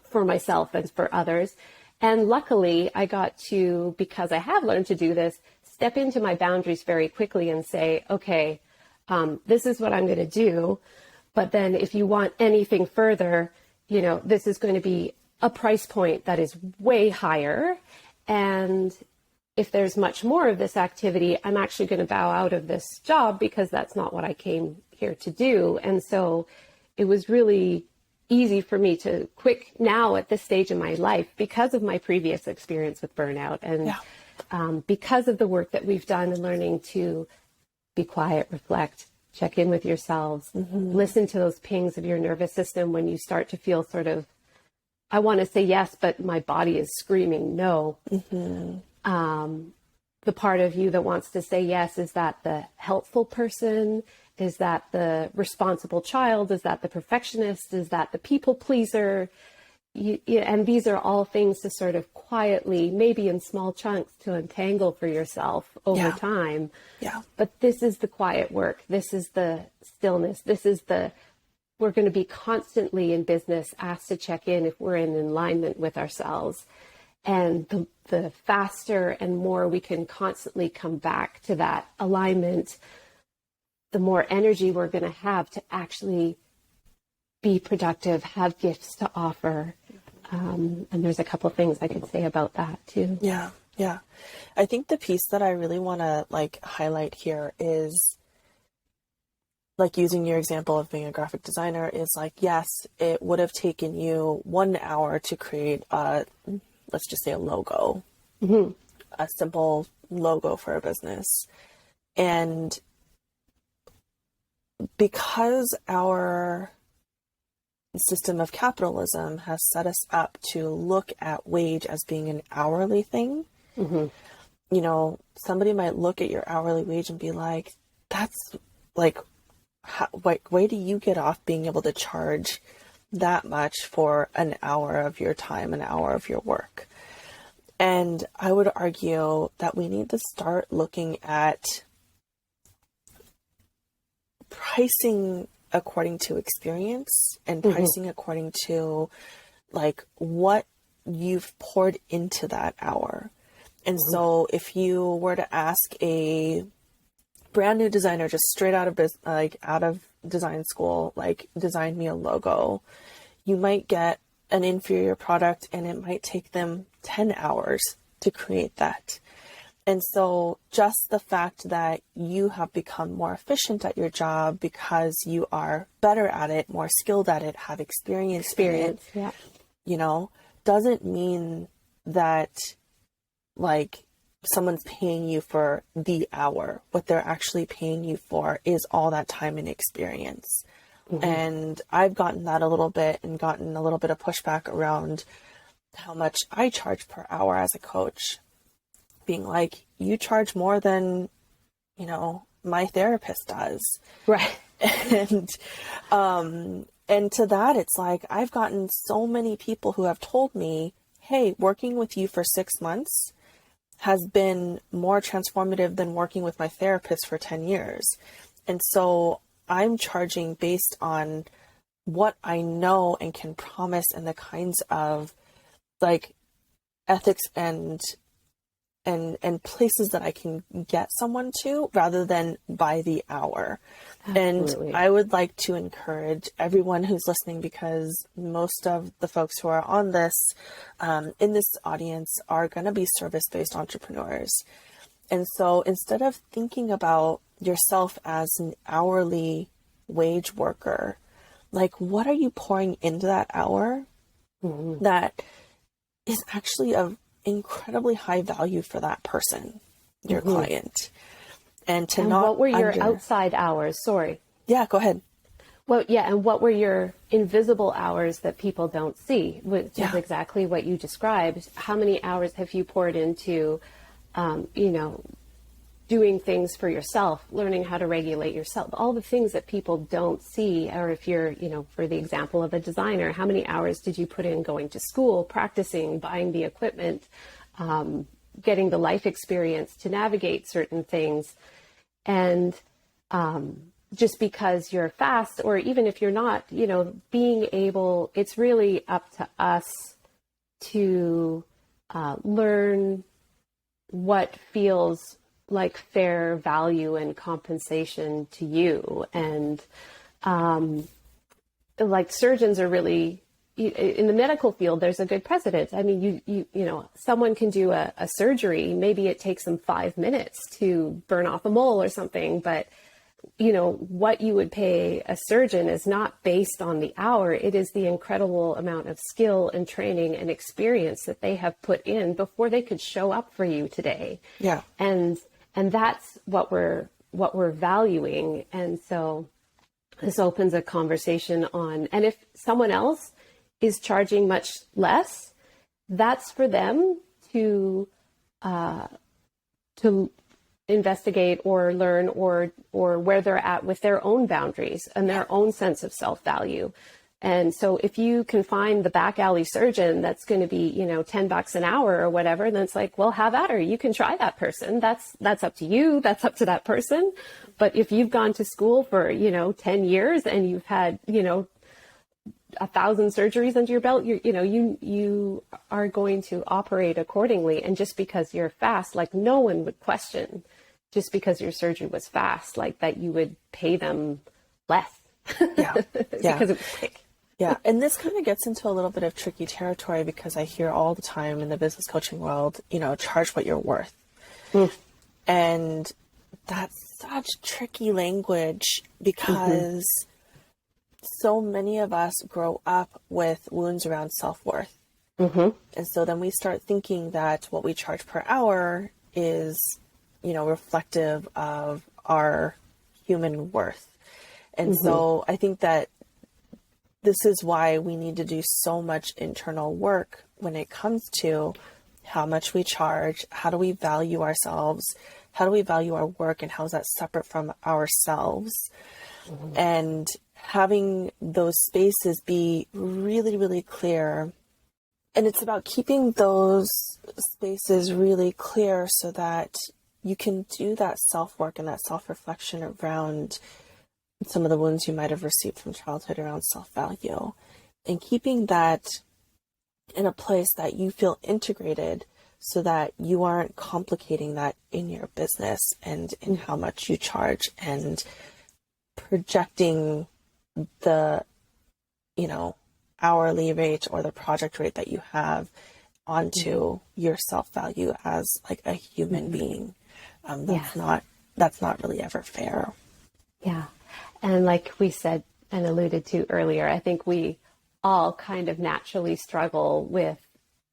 for myself and for others. And luckily, I got to, because I have learned to do this, step into my boundaries very quickly and say, okay, this is what I'm going to do. But then if you want anything further, this is going to be a price point that is way higher. And if there's much more of this activity, I'm actually going to bow out of this job because that's not what I came here to do. And so it was really easy for me to now at this stage in my life, because of my previous experience with burnout and because of the work that we've done in learning to be quiet, reflect, check in with yourselves, listen to those pings of your nervous system when you start to feel sort of, I want to say yes, but my body is screaming no. The part of you that wants to say yes, is that the helpful person? Is that the responsible child? Is that the perfectionist? Is that the people pleaser? And these are all things to sort of quietly, maybe in small chunks, to untangle for yourself over time. Yeah. But this is the quiet work. This is the stillness. We're going to be constantly in business asked to check in if we're in alignment with ourselves. And the faster and more we can constantly come back to that alignment, the more energy we're going to have to actually be productive, have gifts to offer. And there's a couple of things I could say about that too. Yeah. Yeah. I think the piece that I really want to highlight here is, using your example of being a graphic designer, is yes, it would have taken you 1 hour to create let's just say a logo, a simple logo for a business. And because our system of capitalism has set us up to look at wage as being an hourly thing, somebody might look at your hourly wage and be like, that's where do you get off being able to charge that much for an hour of your time, an hour of your work? And I would argue that we need to start looking at pricing according to experience and pricing according to what you've poured into that hour. And so if you were to ask a brand new designer just straight out of design school, design me a logo, you might get an inferior product and it might take them 10 hours to create that. And so just the fact that you have become more efficient at your job because you are better at it, more skilled at it, have experience in it, doesn't mean that someone's paying you for the hour. What they're actually paying you for is all that time and experience. And I've gotten that a little bit and gotten a little bit of pushback around how much I charge per hour as a coach, being you charge more than, my therapist does. Right. And to that, it's I've gotten so many people who have told me, hey, working with you for 6 months has been more transformative than working with my therapist for 10 years. And so I'm charging based on what I know and can promise and the kinds of like ethics and places that I can get someone to rather than by the hour. And Absolutely. I would like to encourage everyone who's listening, because most of the folks who are on this, in this audience, are going to be service-based entrepreneurs. And so instead of thinking about yourself as an hourly wage worker, like, what are you pouring into that hour that is actually of incredibly high value for that person, your client? And to And not what were your outside hours? Sorry. yeah, go ahead. Well, yeah, and what were your invisible hours that people don't see, which is Yeah. exactly what you described. How many hours have you poured into, you know, doing things for yourself, learning how to regulate yourself, all the things that people don't see? Or if you're, you know, for the example of a designer, how many hours did you put in going to school, practicing, buying the equipment, getting the life experience to navigate certain things? And just because you're fast, or even if you're not, you know, being able, it's really up to us to learn what feels like fair value and compensation to you. And like surgeons are really, in the medical field, there's a good precedent. I mean, you know, someone can do a surgery. Maybe it takes them 5 minutes to burn off a mole or something, but you know, what you would pay a surgeon is not based on the hour. It is the incredible amount of skill and training and experience that they have put in before they could show up for you today. Yeah. And that's what we're valuing. And so this opens a conversation on, and if someone else is charging much less, that's for them to investigate or learn, or where they're at with their own boundaries and their own sense of self-value. And so if you can find the back alley surgeon that's going to be, you know, $10 an hour or whatever, then it's like, well, have at her. You can try that person. That's up to you. That's up to that person. But if you've gone to school for, you know, 10 years and you've had, you know, 1,000 surgeries under your belt, you are going to operate accordingly. And just because you're fast, like, no one would question, just because your surgery was fast, like that you would pay them less. Yeah. Yeah. Because it was quick. Yeah. And this kind of gets into a little bit of tricky territory, because I hear all the time in the business coaching world, you know, charge what you're worth. And that's such tricky language, because so many of us grow up with wounds around self-worth. And so then we start thinking that what we charge per hour is, you know, reflective of our human worth. And so I think that this is why we need to do so much internal work when it comes to how much we charge, how do we value ourselves, how do we value our work, and how is that separate from ourselves? And having those spaces be really, really clear. And it's about keeping those spaces really clear so that you can do that self-work and that self-reflection around some of the wounds you might have received from childhood around self-value, and keeping that in a place that you feel integrated, so that you aren't complicating that in your business and in how much you charge, and projecting the, you know, hourly rate or the project rate that you have onto your self-value as like a human being. That's not really ever fair. Yeah. And like we said and alluded to earlier, I think we all kind of naturally struggle with,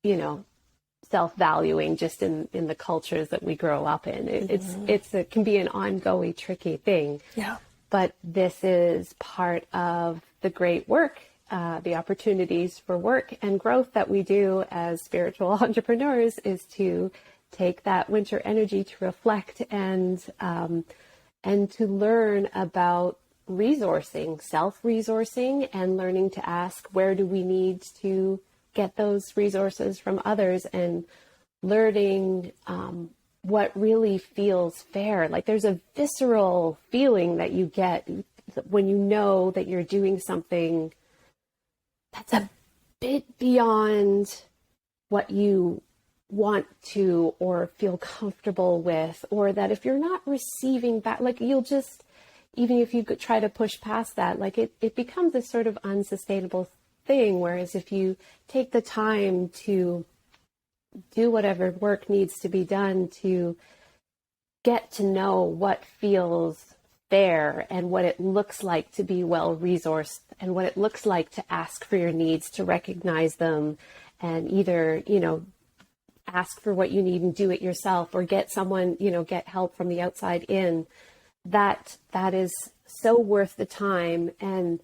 you know, self-valuing just in the cultures that we grow up in. It can be an ongoing tricky thing. Yeah. But this is part of the great work, the opportunities for work and growth that we do as spiritual entrepreneurs, is to take that winter energy to reflect and to learn about resourcing, self-resourcing, and learning to ask, where do we need to get those resources from others, and learning what really feels fair. Like, there's a visceral feeling that you get when you know that you're doing something that's a bit beyond what you want to or feel comfortable with, or that if you're not receiving back, like you'll just, even if you could try to push past that, like it becomes a sort of unsustainable thing. Whereas if you take the time to do whatever work needs to be done to get to know what feels fair and what it looks like to be well resourced and what it looks like to ask for your needs, to recognize them, and either, ask for what you need and do it yourself, or get someone, get help from the outside in, that is so worth the time. And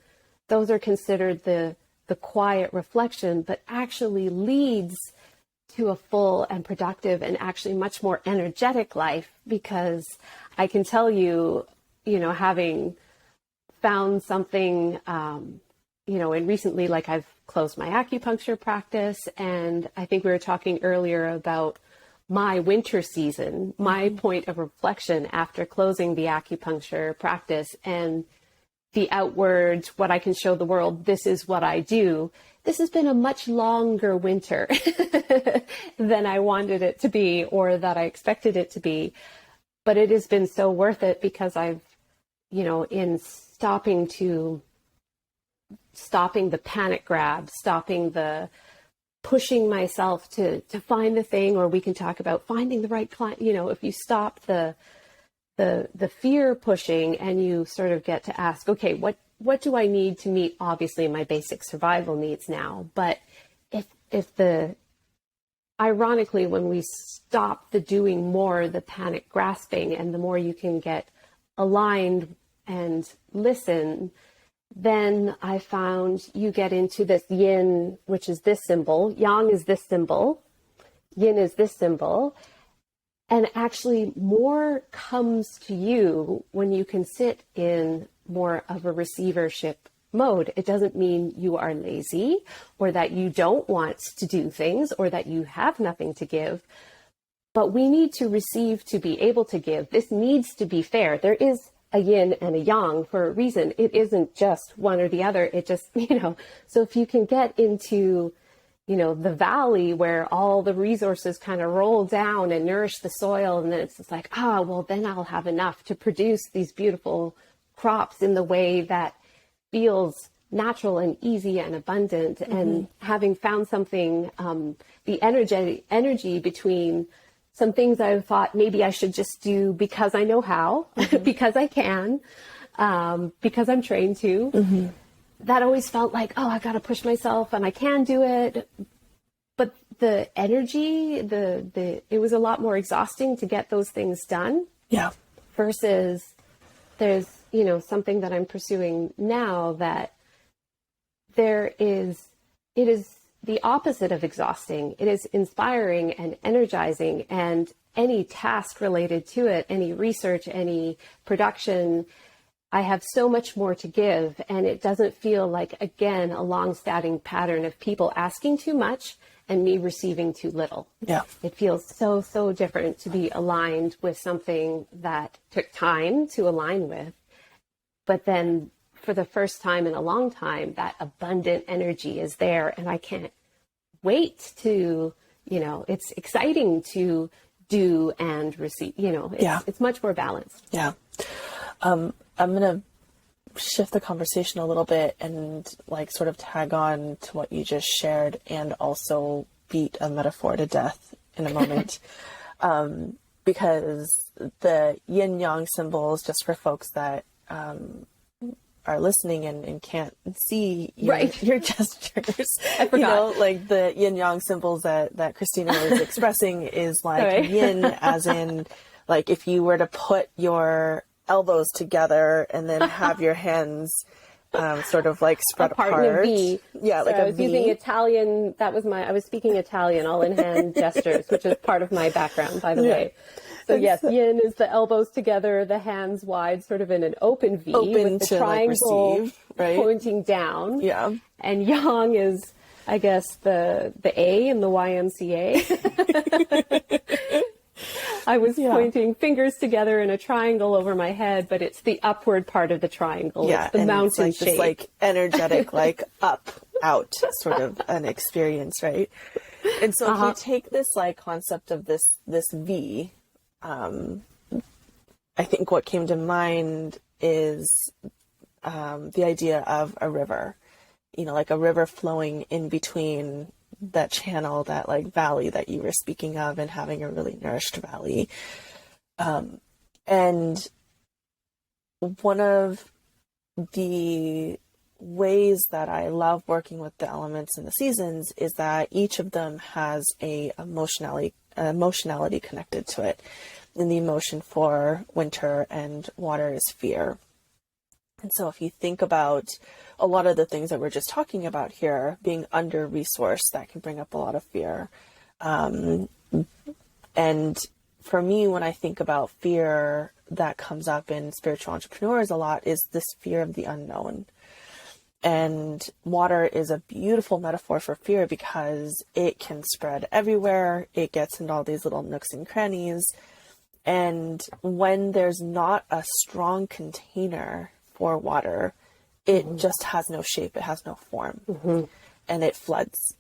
those are considered the quiet reflection, but actually leads to a full and productive and actually much more energetic life. Because I can tell you, having found something, and recently, like, I've closed my acupuncture practice, and I think we were talking earlier about my winter season, my point of reflection after closing the acupuncture practice, and the outward, what I can show the world, this is what I do. This has been a much longer winter than I wanted it to be, or that I expected it to be. But it has been so worth it, because I've, in stopping the panic grab, stopping the pushing myself to find the thing, or we can talk about finding the right client. If you stop the fear pushing, and you sort of get to ask, okay, what do I need to meet, obviously, my basic survival needs now? But ironically, when we stop the doing more, the panic grasping, and the more you can get aligned and listen, then I found you get into this yin, which is this symbol, yang is this symbol, yin is this symbol. And actually more comes to you when you can sit in more of a receivership mode. It doesn't mean you are lazy, or that you don't want to do things, or that you have nothing to give. But we need to receive to be able to give. This needs to be fair. There is a yin and a yang for a reason. It isn't just one or the other. It just, so if you can get into, the valley where all the resources kind of roll down and nourish the soil, and then it's just like, well, then I'll have enough to produce these beautiful crops in the way that feels natural and easy and abundant. Mm-hmm. And having found something, the energy between some things I thought maybe I should just do because I know how, mm-hmm. because I can, because I'm trained to. Mm-hmm. That always felt like, I've got to push myself and I can do it. But the energy, it was a lot more exhausting to get those things done. Yeah. Versus there's, something that I'm pursuing now that it is the opposite of exhausting. It is inspiring and energizing, and any task related to it, any research, any production, I have so much more to give, and it doesn't feel like, again, a long-standing pattern of people asking too much and me receiving too little. Yeah. It feels so different to be aligned with something that took time to align with. But then for the first time in a long time, that abundant energy is there, and I can't wait to, it's exciting to do and receive, it's much more balanced. Yeah. I'm going to shift the conversation a little bit and sort of tag on to what you just shared, and also beat a metaphor to death in a moment. Because the yin yang symbols, just for folks that are listening and can't see your gestures, I forgot. The yin yang symbols that Christina was expressing is yin as in, if you were to put your elbows together and then have your hands sort of spread apart. In a V. Yeah, so like a V. I was using Italian. I was speaking Italian, all in hand gestures, which is part of my background, by the way. So yes, yin is the elbows together, the hands wide, sort of in an open V, with the triangle receive, right? pointing down. Yeah. And yang is, I guess, the A in the YMCA. I was pointing fingers together in a triangle over my head, but it's the upward part of the triangle. Yeah, it's the mountain it's shape. This energetic, up out sort of an experience, right? And so if we take this like concept of this V, I think what came to mind is the idea of a river, like a river flowing in between that channel, that like valley that you were speaking of, and having a really nourished valley. And one of the ways that I love working with the elements and the seasons is that each of them has a emotionality connected to it. And the emotion for winter and water is fear. And so if you think about a lot of the things that we're just talking about here, being under-resourced, that can bring up a lot of fear. And for me, when I think about fear that comes up in spiritual entrepreneurs a lot, is this fear of the unknown. And water is a beautiful metaphor for fear because it can spread everywhere. It gets into all these little nooks and crannies. And when there's not a strong container for water, it just has no shape. It has no form. And it floods.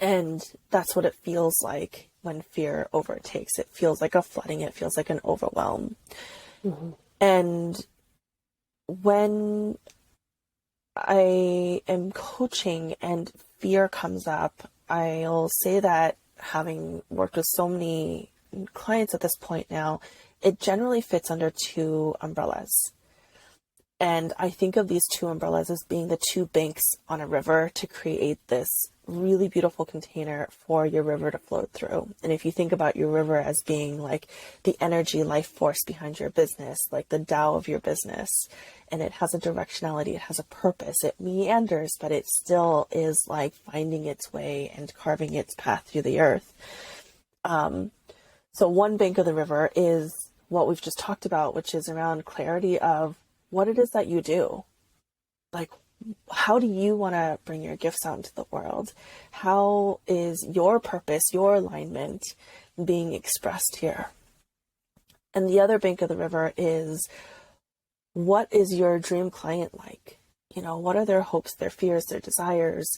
And that's what it feels like when fear overtakes. It feels like a flooding. It feels like an overwhelm. And when I am coaching and fear comes up, I'll say that, having worked with so many clients at this point now, it generally fits under two umbrellas. And I think of these two umbrellas as being the two banks on a river to create this really beautiful container for your river to flow through. And if you think about your river as being like the energy life force behind your business, like the Tao of your business, and it has a directionality, it has a purpose, it meanders, but it still is like finding its way and carving its path through the earth. So one bank of the river is what we've just talked about, which is around clarity of what it is that you do. Like, how do you want to bring your gifts out into the world? How is your purpose, your alignment being expressed here? And the other bank of the river is, what is your dream client like? What are their hopes, their fears, their desires,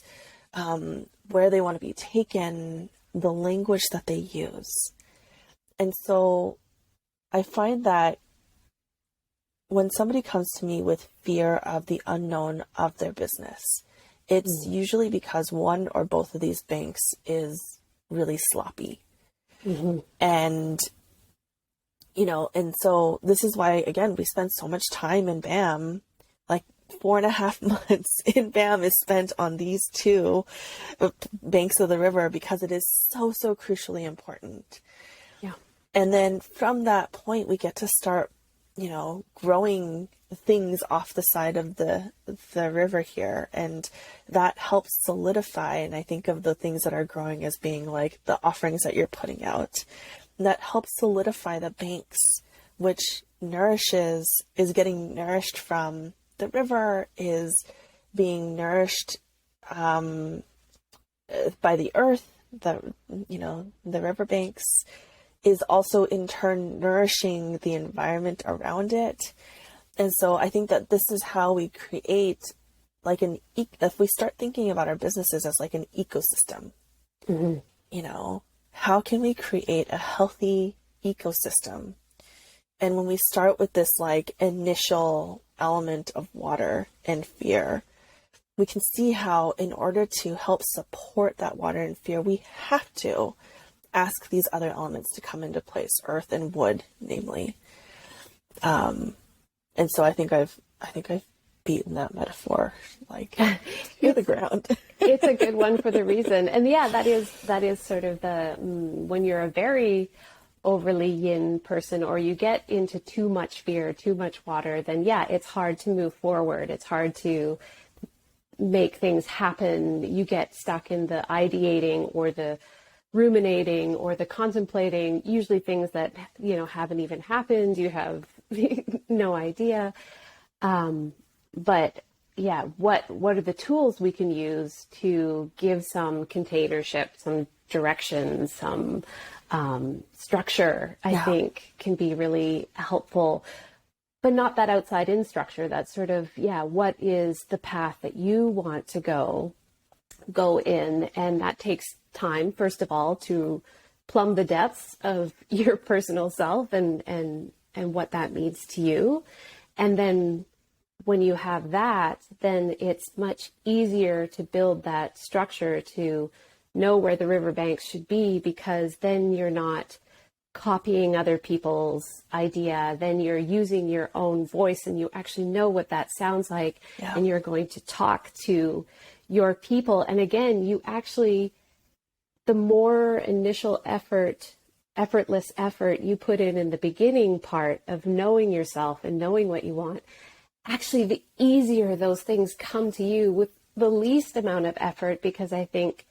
where they want to be taken, the language that they use. And so I find that when somebody comes to me with fear of the unknown of their business, it's usually because one or both of these banks is really sloppy. And, and so this is why, again, we spend so much time in BAM, like 4.5 months in BAM is spent on these two banks of the river, because it is so, so crucially important. Yeah. And then from that point, we get to start growing things off the side of the river here. And that helps solidify. And I think of the things that are growing as being like the offerings that you're putting out. And that helps solidify the banks, which is getting nourished from the river, is being nourished by the earth, the riverbanks, is also in turn nourishing the environment around it. And so I think that this is how we create like if we start thinking about our businesses as like an ecosystem, how can we create a healthy ecosystem? And when we start with this like initial element of water and fear, we can see how in order to help support that water and fear, we have to ask these other elements to come into place, earth and wood, namely. And so I think I've beaten that metaphor, like you're the ground. It's a good one for the reason. And yeah, that is sort of the, when you're a very overly yin person, or you get into too much fear, too much water, then yeah, it's hard to move forward. It's hard to make things happen. You get stuck in the ideating or the ruminating or the contemplating, usually things that, haven't even happened. You have no idea. But yeah, what are the tools we can use to give some containership, some direction, some structure, I think can be really helpful. but not that outside in structure. That's sort of, yeah, what is the path that you want to go in? And that takes time, first of all, to plumb the depths of your personal self and what that means to you. And then when you have that, then it's much easier to build that structure to know where the riverbanks should be, because then you're not copying other people's idea, then you're using your own voice and you actually know what that sounds like. Yeah. And you're going to talk to your people. And again, you actually, the more initial effortless effort you put in the beginning part of knowing yourself and knowing what you want, actually the easier those things come to you with the least amount of effort. Because I think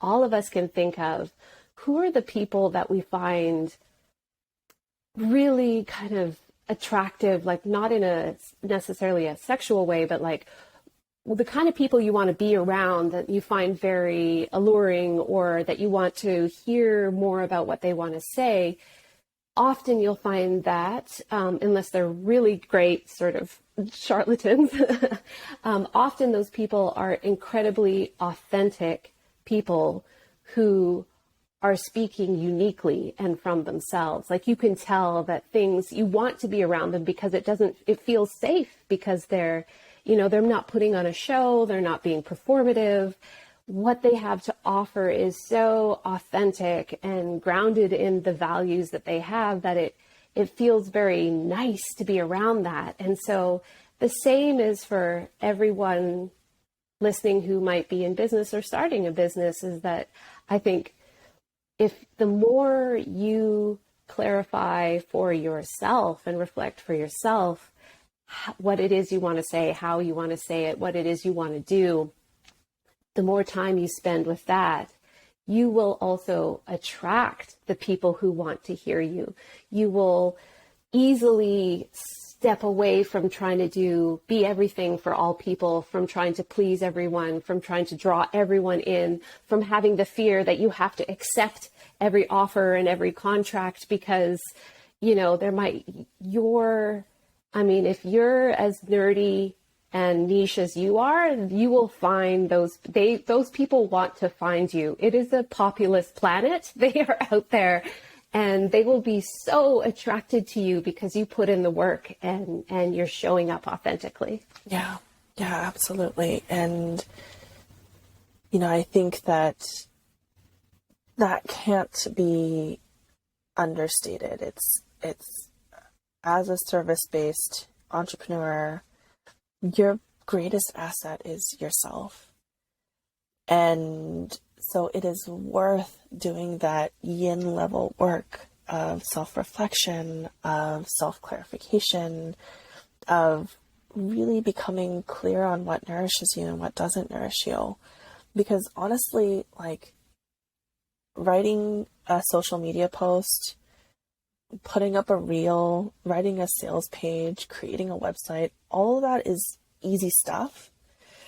all of us can think of who are the people that we find really kind of attractive, like not in a necessarily a sexual way, but like the kind of people you want to be around, that you find very alluring, or that you want to hear more about what they want to say. Often you'll find that, unless they're really great sort of charlatans, often those people are incredibly authentic people who are speaking uniquely and from themselves. Like you can tell that things, you want to be around them because it feels safe, because they're not putting on a show, they're not being performative. What they have to offer is so authentic and grounded in the values that they have, that it feels very nice to be around that. And so the same is for everyone listening who might be in business or starting a business, is that I think if the more you clarify for yourself and reflect for yourself what it is you want to say, how you want to say it, what it is you want to do, the more time you spend with that, you will also attract the people who want to hear you. You will easily step away from trying to be everything for all people, from trying to please everyone, from trying to draw everyone in, from having the fear that you have to accept every offer and every contract because, if you're as nerdy and niche as you are, you will find those people want to find you. It is a populous planet. They are out there and they will be so attracted to you because you put in the work and you're showing up authentically. Yeah, absolutely. And, I think that can't be understated. It's as a service-based entrepreneur, your greatest asset is yourself. And so it is worth doing that yin level work of self-reflection, of self-clarification, of really becoming clear on what nourishes you and what doesn't nourish you. Because honestly, like writing a social media post, putting up a reel, writing a sales page, creating a website, all of that is easy stuff.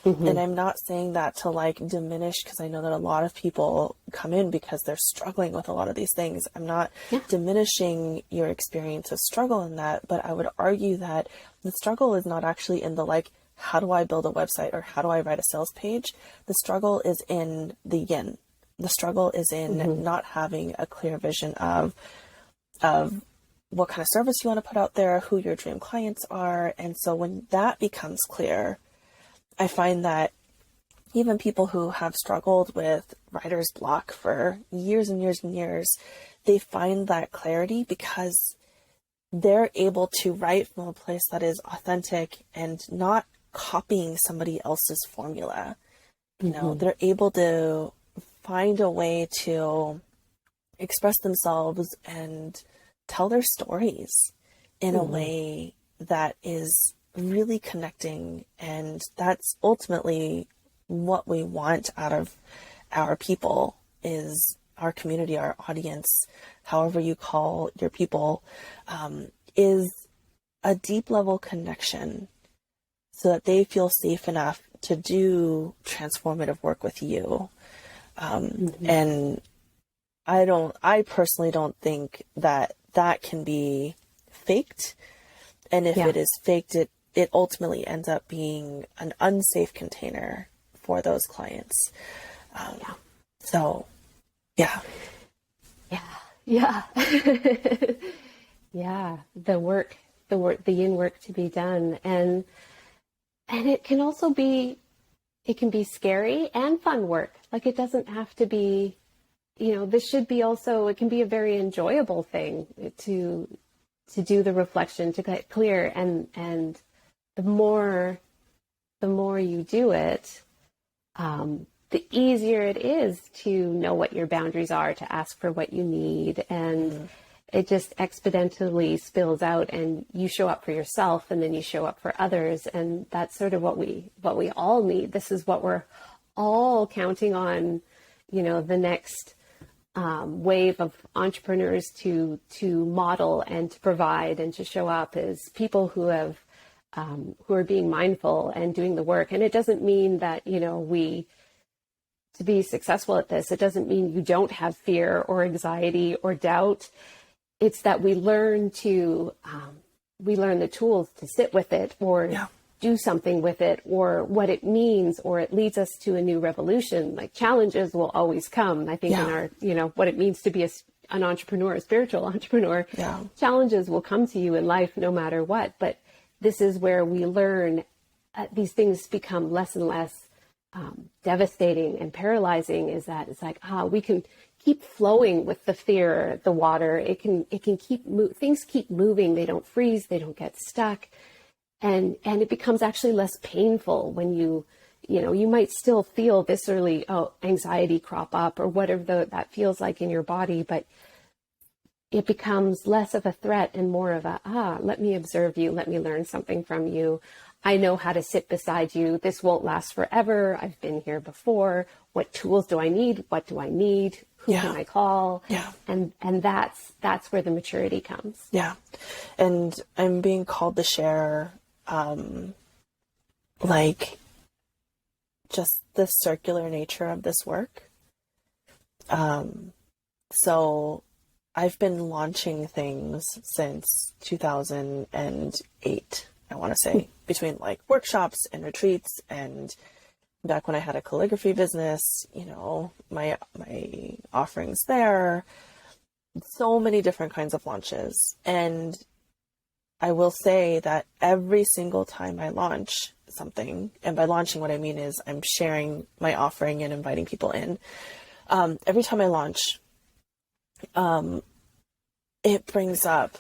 Mm-hmm. And I'm not saying that to like diminish, because I know that a lot of people come in because they're struggling with a lot of these things. I'm not diminishing your experience of struggle in that, but I would argue that the struggle is not actually in the like, how do I build a website or how do I write a sales page? The struggle is in the yin. The struggle is in not having a clear vision of what kind of service you want to put out there, who your dream clients are. And so when that becomes clear, I find that even people who have struggled with writer's block for years and years and years, they find that clarity because they're able to write from a place that is authentic and not copying somebody else's formula. They're able to find a way to express themselves and tell their stories in a way that is really connecting. And that's ultimately what we want out of our people, is our community, our audience, however you call your people, is a deep level connection so that they feel safe enough to do transformative work with you. And I personally don't think that can be faked. And if Yeah. it is faked, it ultimately ends up being an unsafe container for those clients. Yeah. So, yeah. Yeah. Yeah. Yeah. The yin work to be done. And it can also be, it can be scary and fun work. Like it doesn't have to be, this should be also, it can be a very enjoyable thing to do the reflection, to get clear. And the more, the more you do it, the easier it is to know what your boundaries are, to ask for what you need. And Mm-hmm. it just exponentially spills out, and you show up for yourself, and then you show up for others. And that's sort of what we all need. This is what we're all counting on, the next wave of entrepreneurs to model and to provide and to show up as people who are being mindful and doing the work. And it doesn't mean that, we, to be successful at this, it doesn't mean you don't have fear or anxiety or doubt. It's that we learn the tools to sit with it, or Yeah. do something with it, or what it means, or it leads us to a new revolution. Like challenges will always come. I think in Yeah. our, what it means to be an entrepreneur, a spiritual entrepreneur, Yeah. challenges will come to you in life no matter what. But this is where we learn, these things become less and less devastating and paralyzing. Is that it's like, we can keep flowing with the fear, the water. It can things keep moving. They don't freeze. They don't get stuck. And it becomes actually less painful when you might still feel viscerally, anxiety crop up or whatever that feels like in your body, but it becomes less of a threat and more of let me observe you. Let me learn something from you. I know how to sit beside you. This won't last forever. I've been here before. What tools do I need? What do I need? Who Yeah. can I call? Yeah. And that's where the maturity comes. Yeah. And I'm being called to share, like, just the circular nature of this work. So I've been launching things since 2008, I want to say, between like workshops and retreats, and back when I had a calligraphy business, my offerings there, so many different kinds of launches. And I will say that every single time I launch something, and by launching, what I mean is I'm sharing my offering and inviting people in. Every time I launch, it brings up,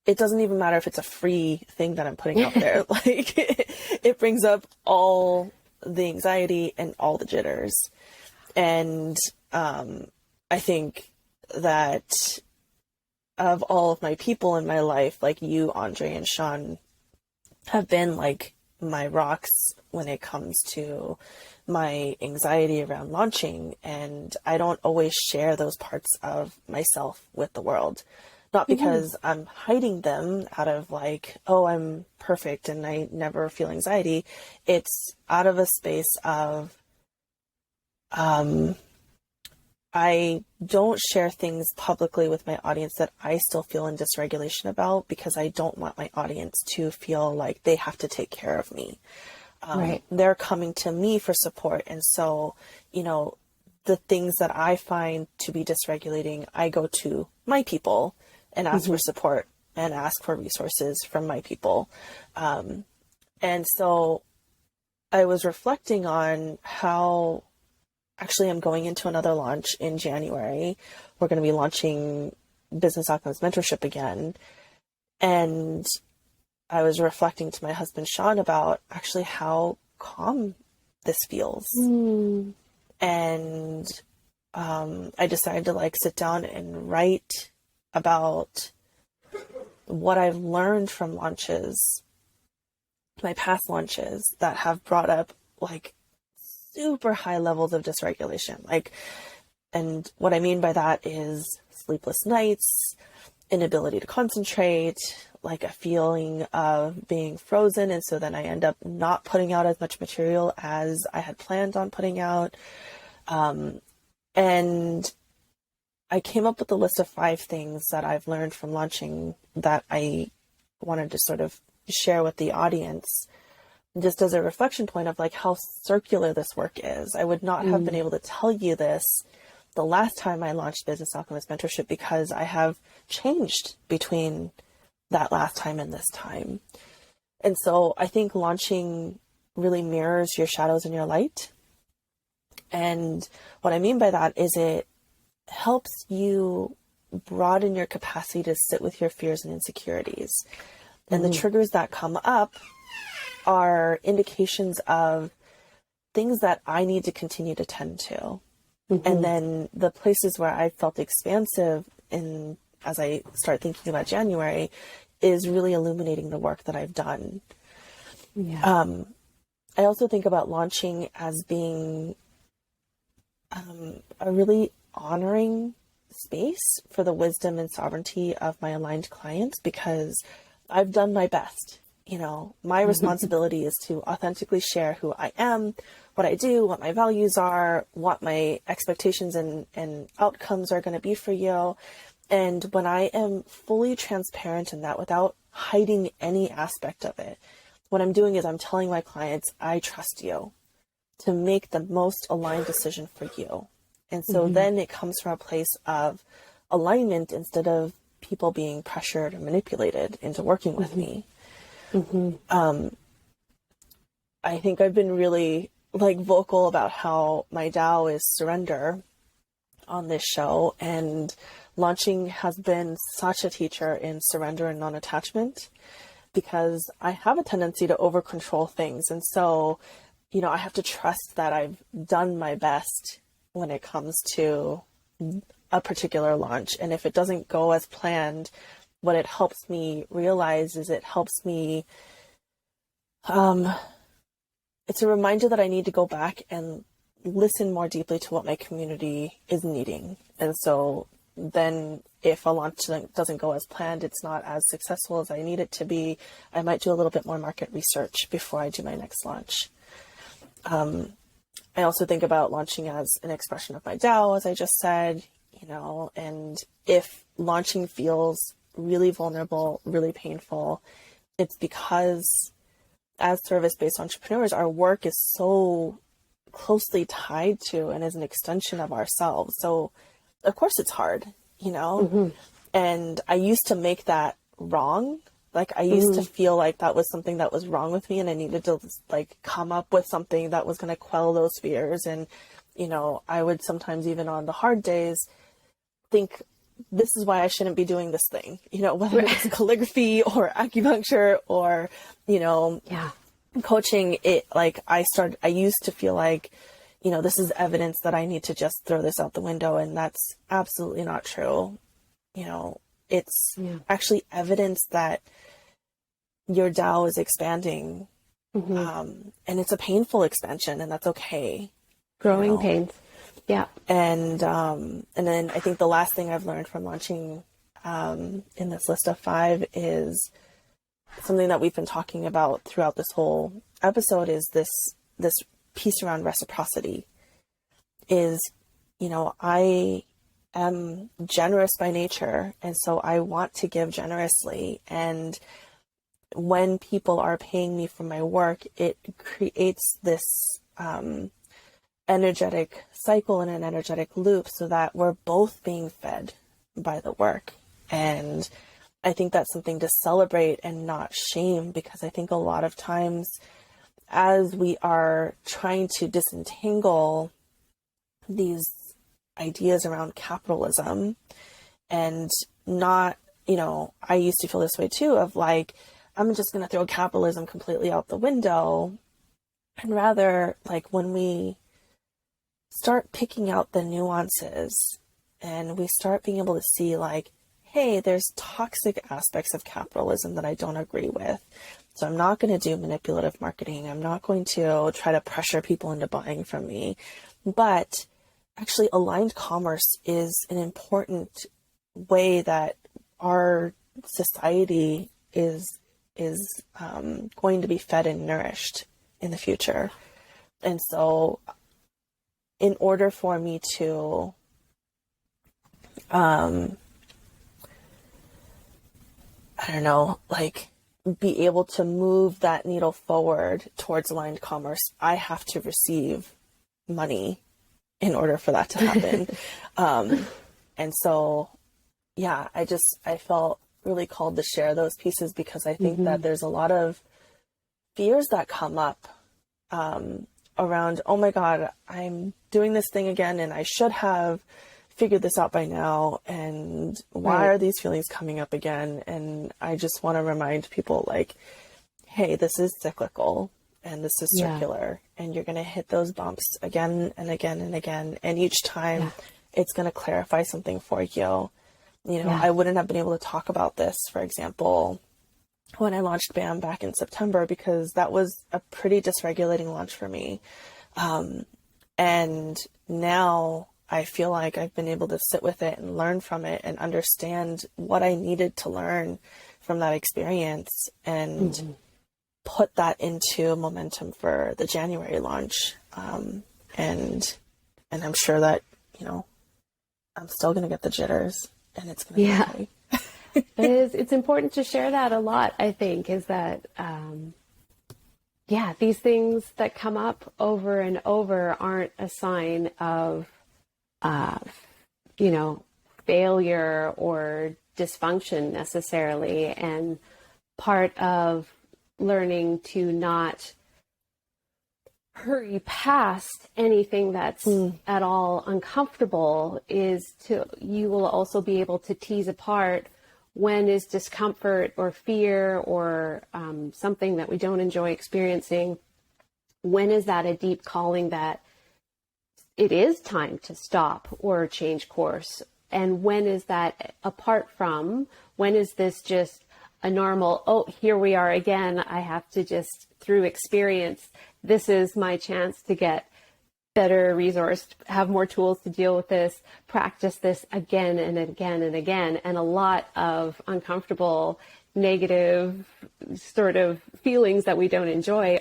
it doesn't even matter if it's a free thing that I'm putting out there. Like it brings up all the anxiety and all the jitters. And I think that of all of my people in my life, like you, Andre, and Sean, have been like my rocks when it comes to my anxiety around launching. And I don't always share those parts of myself with the world. Not because I'm hiding them out of like, oh, I'm perfect and I never feel anxiety. It's out of a space of, I don't share things publicly with my audience that I still feel in dysregulation about, because I don't want my audience to feel like they have to take care of me. Right. They're coming to me for support. And so, the things that I find to be dysregulating, I go to my people and ask for support and ask for resources from my people. And so I was reflecting on how actually I'm going into another launch in January. We're going to be launching Business Outcomes Mentorship again. And I was reflecting to my husband, Sean, about actually how calm this feels. And I decided to like sit down and write about what I've learned from launches, my past launches that have brought up like super high levels of dysregulation. Like, and what I mean by that is sleepless nights, inability to concentrate, like a feeling of being frozen. And so then I end up not putting out as much material as I had planned on putting out. And I came up with a list of 5 things that I've learned from launching that I wanted to sort of share with the audience, just as a reflection point of like how circular this work is. I would not have been able to tell you this the last time I launched Business Alchemist Mentorship, because I have changed between that last time and this time. And so I think launching really mirrors your shadows and your light. And what I mean by that is it helps you broaden your capacity to sit with your fears and insecurities. And the triggers that come up are indications of things that I need to continue to tend to. And then the places where I felt expansive in, as I start thinking about January, is really illuminating the work that I've done. Yeah. I also think about launching as being a really honoring space for the wisdom and sovereignty of my aligned clients, because I've done my best. You know, my responsibility is to authentically share who I am, what I do, what my values are, what my expectations and outcomes are going to be for you. And when I am fully transparent in that without hiding any aspect of it, what I'm doing is I'm telling my clients, I trust you to make the most aligned decision for you. And so then it comes from a place of alignment instead of people being pressured or manipulated into working with me. I think I've been really like vocal about how my Tao is surrender on this show, and launching has been such a teacher in surrender and non-attachment, because I have a tendency to over control things. And so, you know, I have to trust that I've done my best when it comes to a particular launch. And if it doesn't go as planned, what it helps me realize is it helps me, it's a reminder that I need to go back and listen more deeply to what my community is needing. And so then if a launch doesn't go as planned, it's not as successful as I need it to be, I might do a little bit more market research before I do my next launch. I also think about launching as an expression of my Tao, as I just said, you know, and if launching feels really vulnerable, really painful, it's because as service-based entrepreneurs, our work is so closely tied to and is an extension of ourselves. So of course it's hard, you know, and I used to make that wrong. Like I used to feel like that was something that was wrong with me, and I needed to like come up with something that was going to quell those fears. And, you know, I would sometimes even on the hard days think, this is why I shouldn't be doing this thing, you know, whether it's calligraphy or acupuncture or, you know, coaching. It like I used to feel like, you know, this is evidence that I need to just throw this out the window. And that's absolutely not true. You know, it's actually evidence that your Tao is expanding. And it's a painful expansion, and that's okay. Growing you know? pains. Yeah. And then I think the last thing I've learned from launching in this list of 5 is something that we've been talking about throughout this whole episode, is this piece around reciprocity. Is, you know, I am generous by nature, and so I want to give generously. And when people are paying me for my work, it creates this energetic cycle and an energetic loop, so that we're both being fed by the work. And I think that's something to celebrate and not shame, because I think a lot of times as we are trying to disentangle these ideas around capitalism and not, you know, I used to feel this way too, of like, I'm just going to throw capitalism completely out the window. And rather, like, when we start picking out the nuances and we start being able to see like, hey, there's toxic aspects of capitalism that I don't agree with. So I'm not going to do manipulative marketing. I'm not going to try to pressure people into buying from me. But actually, aligned commerce is an important way that our society is going to be fed and nourished in the future. And so in order for me to I don't know, like be able to move that needle forward towards aligned commerce, I have to receive money in order for that to happen. And so, yeah, I felt really called to share those pieces because I think that there's a lot of fears that come up around, oh my God, I'm doing this thing again and I should have figured this out by now. And why are these feelings coming up again? And I just want to remind people like, hey, this is cyclical and this is circular and you're going to hit those bumps again and again and again. And each time it's going to clarify something for you. You know, I wouldn't have been able to talk about this, for example, when I launched BAM back in September, because that was a pretty dysregulating launch for me. And now I feel like I've been able to sit with it and learn from it and understand what I needed to learn from that experience and put that into momentum for the January launch. And I'm sure that, you know, I'm still going to get the jitters and it's going to be okay. It's important to share that a lot, I think, is that, these things that come up over and over aren't a sign of, failure or dysfunction necessarily. And part of learning to not hurry past anything that's at all uncomfortable is you will also be able to tease apart when is discomfort or fear or something that we don't enjoy experiencing, when is that a deep calling that it is time to stop or change course? And when is that apart from, when is this just a normal, oh, here we are again, I have to just, through experience, this is my chance to get better resourced, have more tools to deal with this, practice this again and again and again. And a lot of uncomfortable, negative sort of feelings that we don't enjoy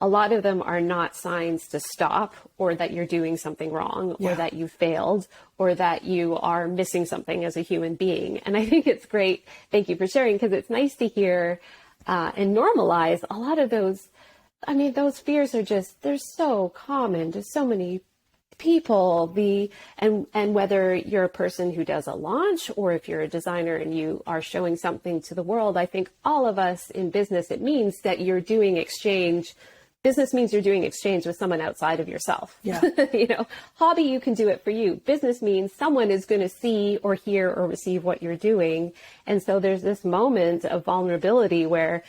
a lot of them are not signs to stop or that you're doing something wrong or that you failed or that you are missing something as a human being. And I think it's great. Thank you for sharing, because it's nice to hear and normalize a lot of those. I mean, those fears are just, they're so common to so many people. And whether you're a person who does a launch or if you're a designer and you are showing something to the world, I think all of us in business, it means that you're doing exchange. Business means you're doing exchange with someone outside of yourself. Yeah. Hobby, you can do it for you. Business means someone is going to see or hear or receive what you're doing. And so there's this moment of vulnerability where,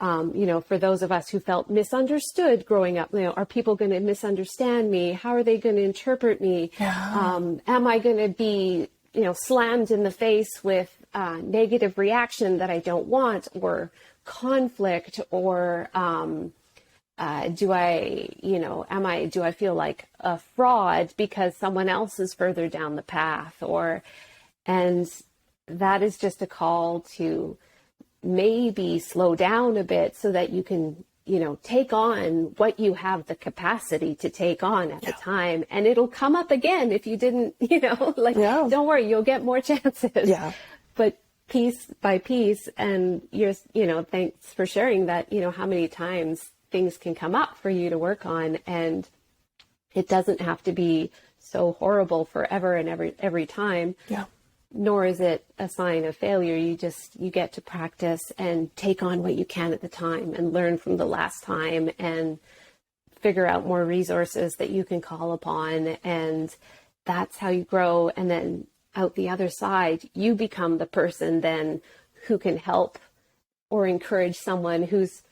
for those of us who felt misunderstood growing up, are people going to misunderstand me? How are they going to interpret me? Yeah. Am I going to be, slammed in the face with negative reaction that I don't want, or conflict, or do I feel like a fraud because someone else is further down the path? And that is just a call to maybe slow down a bit so that you can, take on what you have the capacity to take on at the time. And it'll come up again if you didn't, don't worry, you'll get more chances. Yeah. But piece by piece, and thanks for sharing that, how many times things can come up for you to work on, and it doesn't have to be so horrible forever and every time. Yeah. Nor is it a sign of failure. You get to practice and take on what you can at the time and learn from the last time and figure out more resources that you can call upon. And that's how you grow. And then out the other side, you become the person then who can help or encourage someone who's,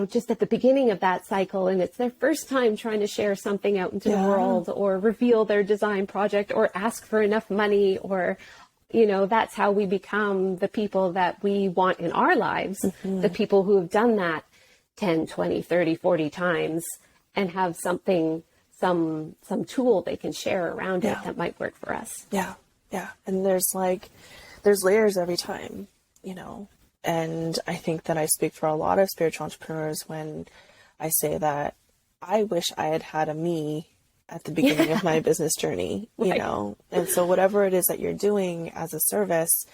just at the beginning of that cycle, and it's their first time trying to share something out into the world or reveal their design project or ask for enough money, or, that's how we become the people that we want in our lives, the people who have done that 10, 20, 30, 40 times and have something, some tool they can share around it that might work for us. Yeah. Yeah. And there's layers every time, And I think that I speak for a lot of spiritual entrepreneurs when I say that I wish I had had a me at the beginning of my business journey, And so whatever it is that you're doing as a service,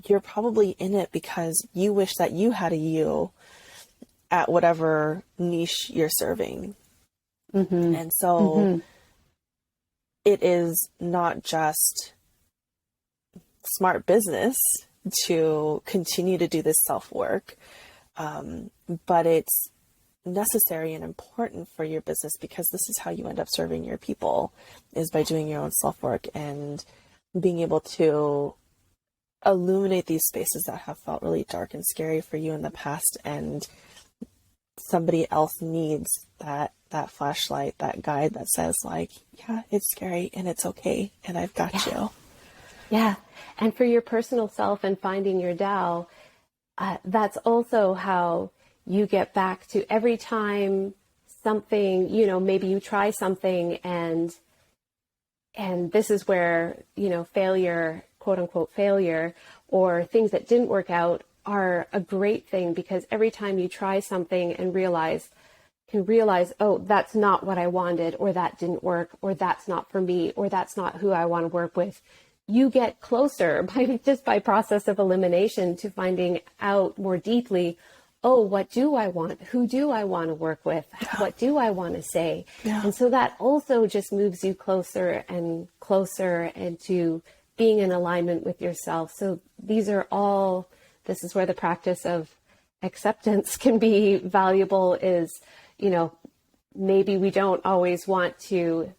you're probably in it because you wish that you had a you at whatever niche you're serving. Mm-hmm. And so Mm-hmm. it is not just smart business to continue to do this self-work, but it's necessary and important for your business, because this is how you end up serving your people, is by doing your own self-work and being able to illuminate these spaces that have felt really dark and scary for you in the past. And somebody else needs that flashlight, that guide that says like, yeah, it's scary and it's okay, and I've got you. Yeah. And for your personal self and finding your Tao, that's also how you get back to every time something, you know, maybe you try something and this is where, you know, failure, quote unquote failure, or things that didn't work out are a great thing, because every time you try something and can realize, oh, that's not what I wanted, or that didn't work, or that's not for me, or that's not who I want to work with, you get closer by process of elimination to finding out more deeply, oh, what do I want? Who do I want to work with? What do I want to say? Yeah. And so that also just moves you closer and closer into being in alignment with yourself. So this is where the practice of acceptance can be valuable, is, you know, maybe we don't always want to.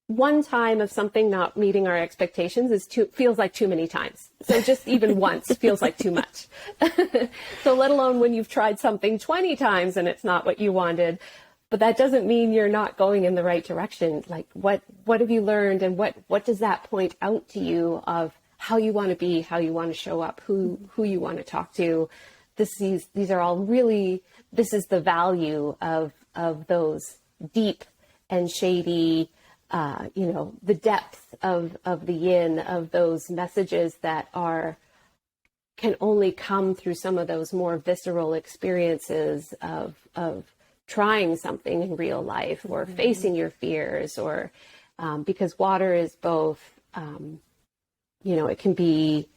One time of something not meeting our expectations feels like too many times. So just even once feels like too much. So let alone when you've tried something 20 times and it's not what you wanted. But that doesn't mean you're not going in the right direction. Like what have you learned, and what does that point out to you of how you want to be, how you want to show up, who you want to talk to? These are all really, this is the value of those deep and shady, you know, the depth of the yin, of those messages that can only come through some of those more visceral experiences of trying something in real life, or facing your fears, or because water is both, you know, it can be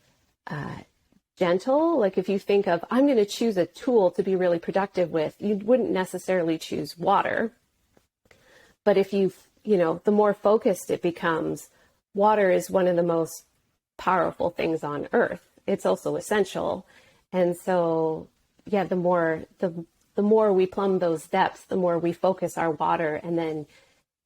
gentle. Like if you think of, I'm going to choose a tool to be really productive with, you wouldn't necessarily choose water. But if you know, the more focused it becomes, water is one of the most powerful things on earth. It's also essential. And so, yeah, the more we plumb those depths, the more we focus our water. And then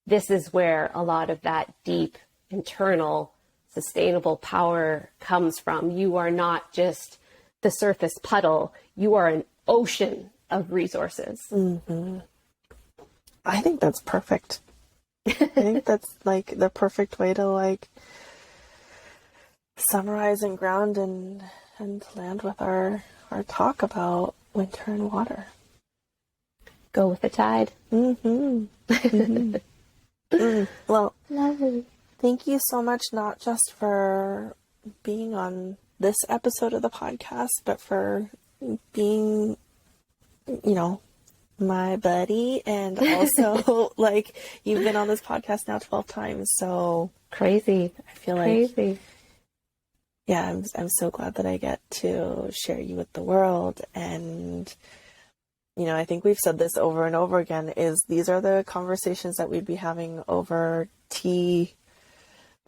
this is where a lot of that deep, internal, sustainable power comes from. You are not just the surface puddle. You are an ocean of resources. Mm-hmm. I think that's perfect. I think that's like the perfect way to like summarize and ground and land with our talk about winter and water. Go with the tide. Mm-hmm. Mm-hmm. Well, lovely. Thank you so much, not just for being on this episode of the podcast, but for being, you know, my buddy, and also like you've been on this podcast now 12 times, so crazy. I feel like yeah, I'm so glad that I get to share you with the world. And you know, I think we've said this over and over again, is these are the conversations that we'd be having over tea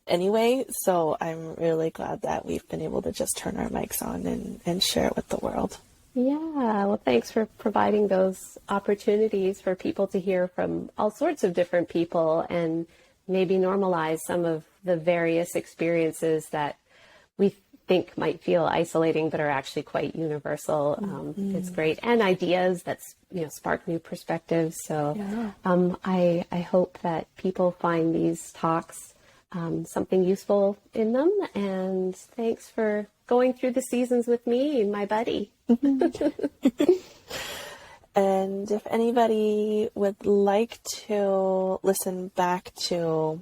anyway, so I'm really glad that we've been able to just turn our mics on and share it with the world. Yeah, well, thanks for providing those opportunities for people to hear from all sorts of different people, and maybe normalize some of the various experiences that we think might feel isolating, but are actually quite universal. It's great. And ideas that, you know, spark new perspectives. So yeah. I hope that people find these talks something useful in them. And thanks for going through the seasons with me, my buddy. And if anybody would like to listen back to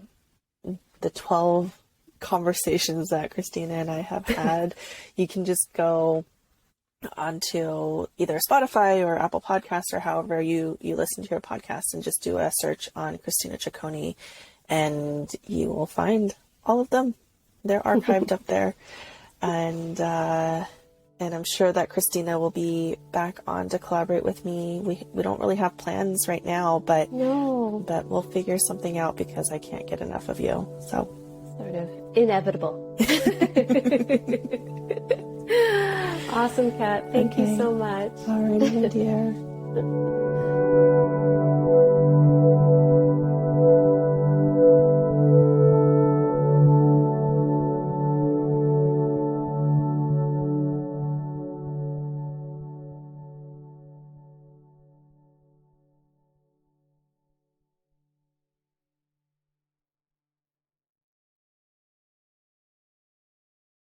the 12 conversations that Christina and I have had, you can just go onto either Spotify or Apple Podcasts, or however you listen to your podcast, and just do a search on Christina Ciccone, and you will find all of them. They're archived up there. And I'm sure that Christina will be back on to collaborate with me. We don't really have plans right now, but No, we'll figure something out because I can't get enough of you. So sort of inevitable. Awesome, Kat. Thank you okay. so much. Alrighty, my dear.